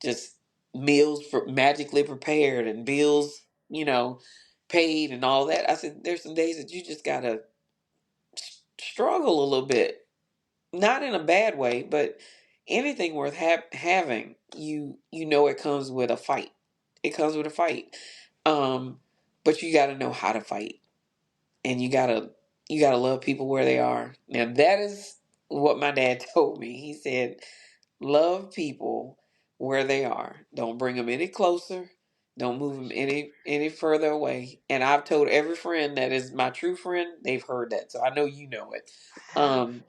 just meals magically prepared and bills, paid and all that. I said, there's some days that you just got to struggle a little bit, not in a bad way, but anything worth having, it comes with a fight. It comes with a fight. Um, but you got to know how to fight, and you gotta love people where they are. Now that is what my dad told me. He said, "Love people where they are. Don't bring them any closer. Don't move them any further away." And I've told every friend that is my true friend. They've heard that, so I know you know it. I have. Um,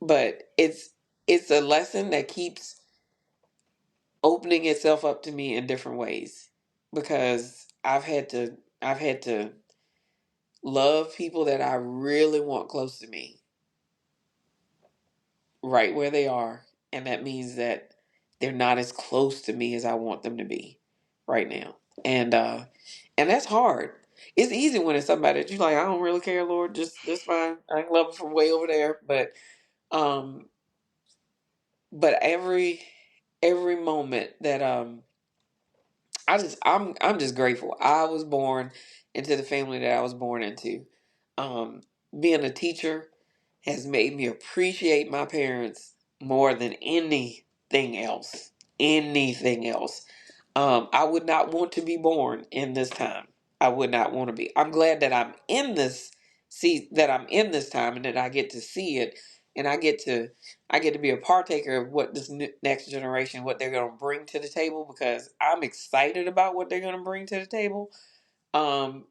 but it's a lesson that keeps opening itself up to me in different ways because I've had to love people that I really want close to me right where they are, and that means that they're not as close to me as I want them to be right now. And that's hard. It's easy when it's somebody that you like, I don't really care, Lord, just this fine. I can love them from way over there. Um but every moment that I'm just grateful. I was born into the family that I was born into. Um, Being a teacher has made me appreciate my parents more than anything else. Anything else. I would not want to be born in this time. I would not want to be. I'm glad that I'm in this time and that I get to see it, and I get to be a partaker of what this next generation, what they're going to bring to the table, because I'm excited about what they're going to bring to the table.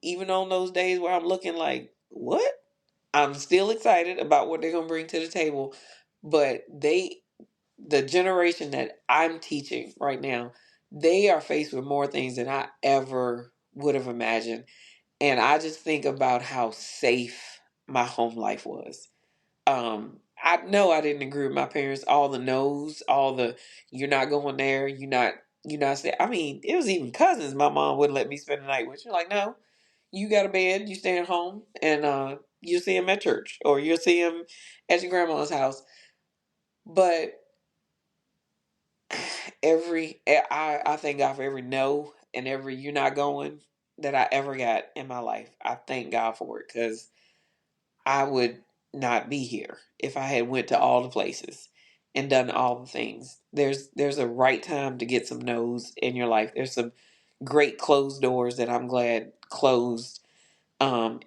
Even on those days where I'm looking like, what? I'm still excited about what they're going to bring to the table, but the generation that I'm teaching right now, they are faced with more things than I ever would have imagined. And I just think about how safe my home life was. I know I didn't agree with my parents, all the no's, all the you're not going there, you're not saying. I mean, it was even cousins my mom wouldn't let me spend the night with. You're like, no, you got a bed, you stay at home, and you'll see him at church or you'll see him at your grandma's house. But I thank God for every no and every you're not going that I ever got in my life. I thank God for it because I would not be here if I had went to all the places and done all the things. There's a right time to get some no's in your life. There's some great closed doors that I'm glad closed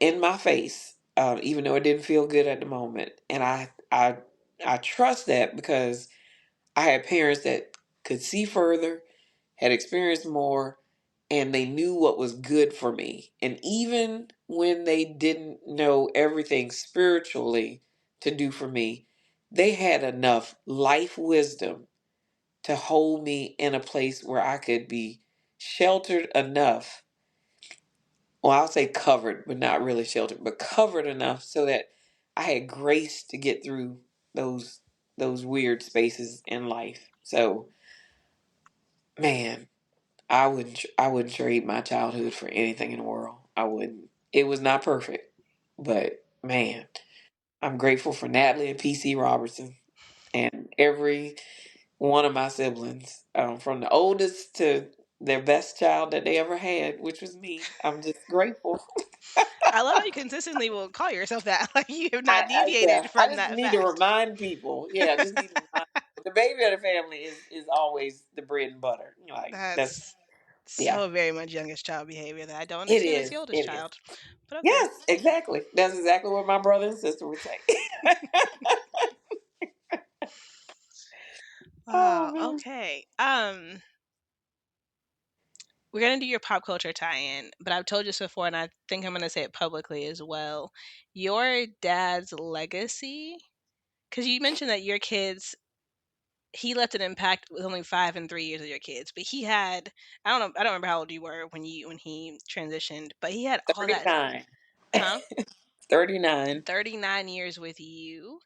in my face, even though it didn't feel good at the moment. And I trust that because I had parents that could see further, had experienced more, and they knew what was good for me. And even when they didn't know everything spiritually to do for me, they had enough life wisdom to hold me in a place where I could be sheltered enough. Well, I'll say covered, but not really sheltered, but covered enough so that I had grace to get through those those weird spaces in life. So, man, I wouldn't trade my childhood for anything in the world. I wouldn't. It was not perfect, but man, I'm grateful for Natalie and PC Robertson and every one of my siblings, from the oldest to their best child that they ever had, which was me. I'm just grateful. I love how you consistently will call yourself that. Like you have not Yeah, deviated I from just that need to fact. remind people. Yeah, I just need to remind people. The baby of the family is always the bread and butter. Like that's That's Yeah, So very much youngest child behavior that I don't it understand as is. the oldest It is. child. But okay. Yes, exactly. That's exactly what my brother and sister would say. Oh Wow. man. Okay. We're gonna do your pop culture tie-in, but I've told you this before, and I think I'm gonna say it publicly as well. Your dad's legacy, because you mentioned that your kids, he left an impact with only 5 and 3 years of your kids, but he had, I don't know, I don't remember how old you were when he transitioned, but he had all that, 39. huh? 39. 39 years with you.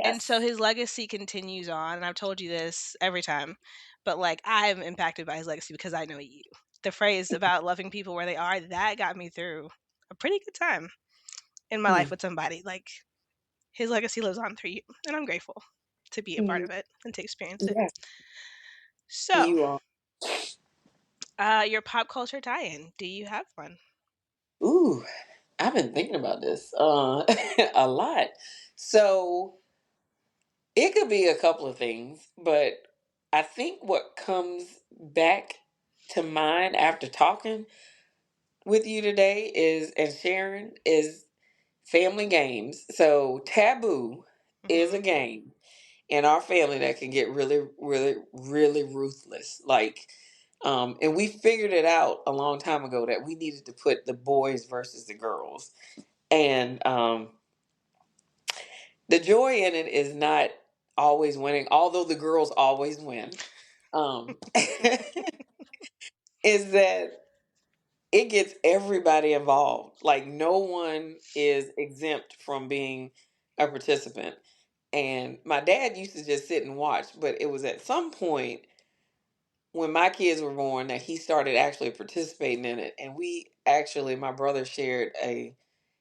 And so Yes. his legacy continues on, and I've told you this every time, but like I'm impacted by his legacy because I know you. The phrase about loving people where they are, that got me through a pretty good time in my life Mm, with somebody. Like his legacy lives on through you, and I'm grateful to be a part mm, of it and to experience it. yes, So, you are. your pop culture tie-in, do you have one? Ooh, I've been thinking about this a lot. So it could be a couple of things, but I think what comes back to mind after talking with you today is and sharing is family games. So Taboo is a Hmm. game in our family that can get really, really, really ruthless. Like, and we figured it out a long time ago that we needed to put the boys versus the girls. And the joy in it is not always winning, although the girls always win. Is that it gets everybody involved. Like no one is exempt from being a participant. And my dad used to just sit and watch, but it was at some point when my kids were born that he started actually participating in it. And we actually, my brother shared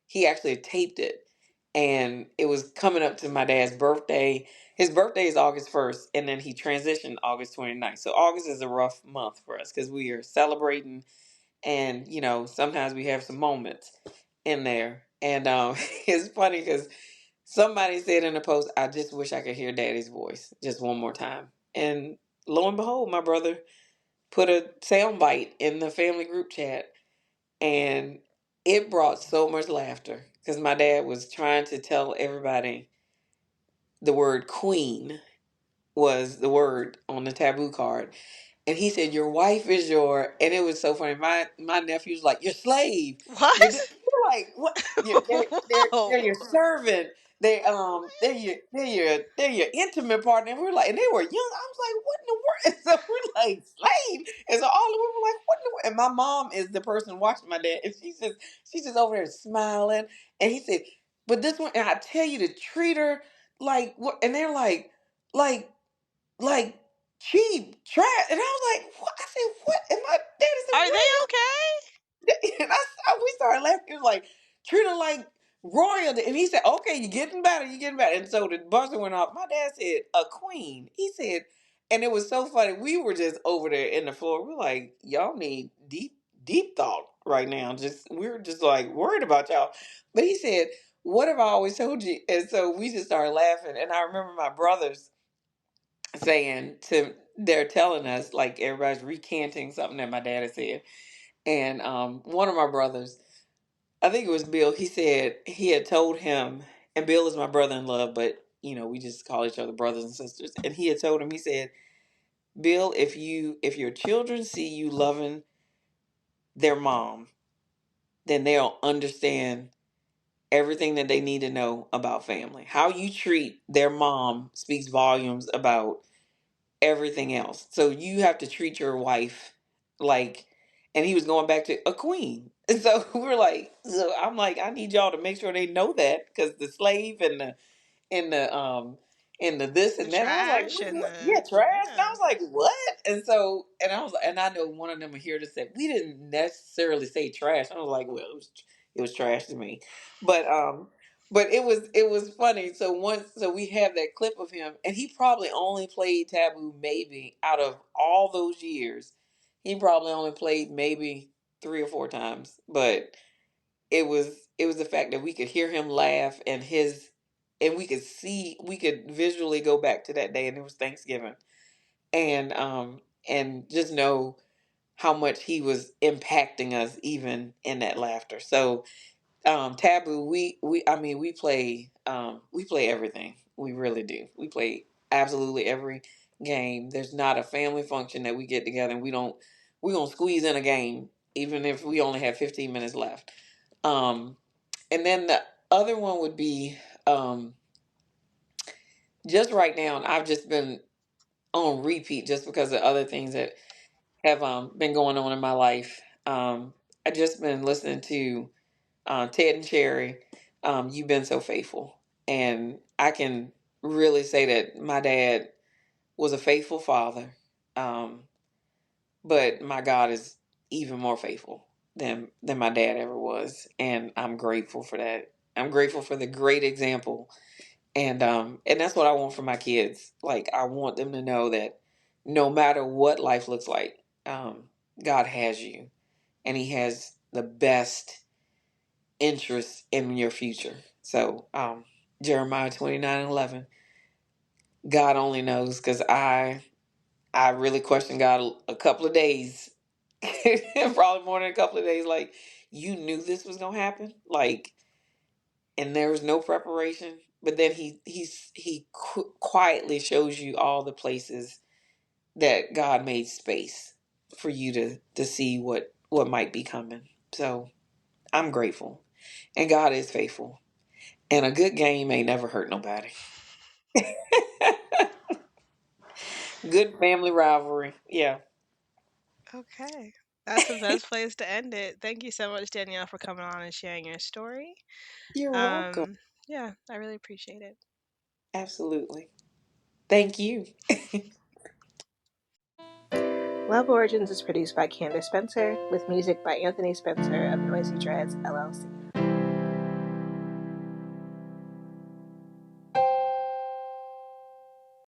he actually taped it. And it was coming up to my dad's birthday. His birthday is August 1st, and then he transitioned August 29th. So August is a rough month for us because we are celebrating, and sometimes we have some moments in there. And it's funny because somebody said in a post, I just wish I could hear daddy's voice just one more time. And lo and behold, my brother put a sound bite in the family group chat, and it brought so much laughter because my dad was trying to tell everybody the word queen was the word on the taboo card. And he said, "Your wife is your," and it was so funny. My nephew was like, "Your slave." What? You're like, "What?" They're Whoa! your servant. They're your intimate partner. And we're like, and they were young. I was like, "What in the world?" And so we're like, "Slave." And so all the women were like, "What in the world?" And my mom is the person watching my dad, and she's just over there smiling. And he said, "But this one," and I tell you to treat her like what? And they're like cheap trash. And I was like, what? I said, what? And my daddy said, Are what they is okay? and we started laughing. It was like, treat her like royalty. And he said, okay, you're getting better, you're getting better. And so the buzzer went off. My dad said, a queen. He said, and it was so funny. We were just over there in the floor. We're like, y'all need deep, deep thought right now. We were just like worried about y'all. But he said, what have I always told you? And so we just started laughing. And I remember my brothers saying they're telling us, like everybody's recanting something that my dad had said. And one of my brothers, I think it was Bill, he said he had told him, and Bill is my brother in love, but we just call each other brothers and sisters. And he had told him, he said, Bill, if your children see you loving their mom, then they'll understand everything that they need to know about family. How you treat their mom speaks volumes about everything else. So you have to treat your wife like, and he was going back to a queen. And so we're like, so I'm like, I need y'all to make sure they know that because the slave and the this The and that. I was like, trash and yeah, the trash. And I yeah. was like, what? And so and I know one of them here to say we didn't necessarily say trash. I was like, well, it was trash to me, but it was funny. So we have that clip of him, and he probably only played Taboo maybe out of all those years, he probably only played maybe 3 or 4 times, but it was the fact that we could hear him laugh and we could visually go back to that day, and it was Thanksgiving, and just know how much he was impacting us even in that laughter. So Taboo, I mean we play everything. We really do. We play absolutely every game. There's not a family function that we get together and we're gonna squeeze in a game even if we only have 15 minutes left. Um and then the other one would be um just right now, and I've just been on repeat just because of other things that have been going on in my life. I just been listening to Ted and Cherry, You've Been So Faithful. And I can really say that my dad was a faithful father, um, but my God is even more faithful than my dad ever was. And I'm grateful for that. I'm grateful for the great example. And that's what I want for my kids. Like I want them to know that no matter what life looks like, God has you and he has the best interest in your future. So, Jeremiah 29:11, God only knows because I really questioned God a couple of days, probably more than a couple of days. Like, you knew this was gonna happen, like, and there was no preparation. But then he quietly shows you all the places that God made space for you to see what might be coming. So I'm grateful, and God is faithful. And a good game ain't never hurt nobody. Good family rivalry. Yeah. Okay. That's the best place to end it. Thank you so much, Danielle, for coming on and sharing your story. You're welcome. Um, yeah, I really appreciate it. Absolutely. Thank you. Love Origins is produced by Candace Spencer, with music by Anthony Spencer of Noisy Dreads, LLC.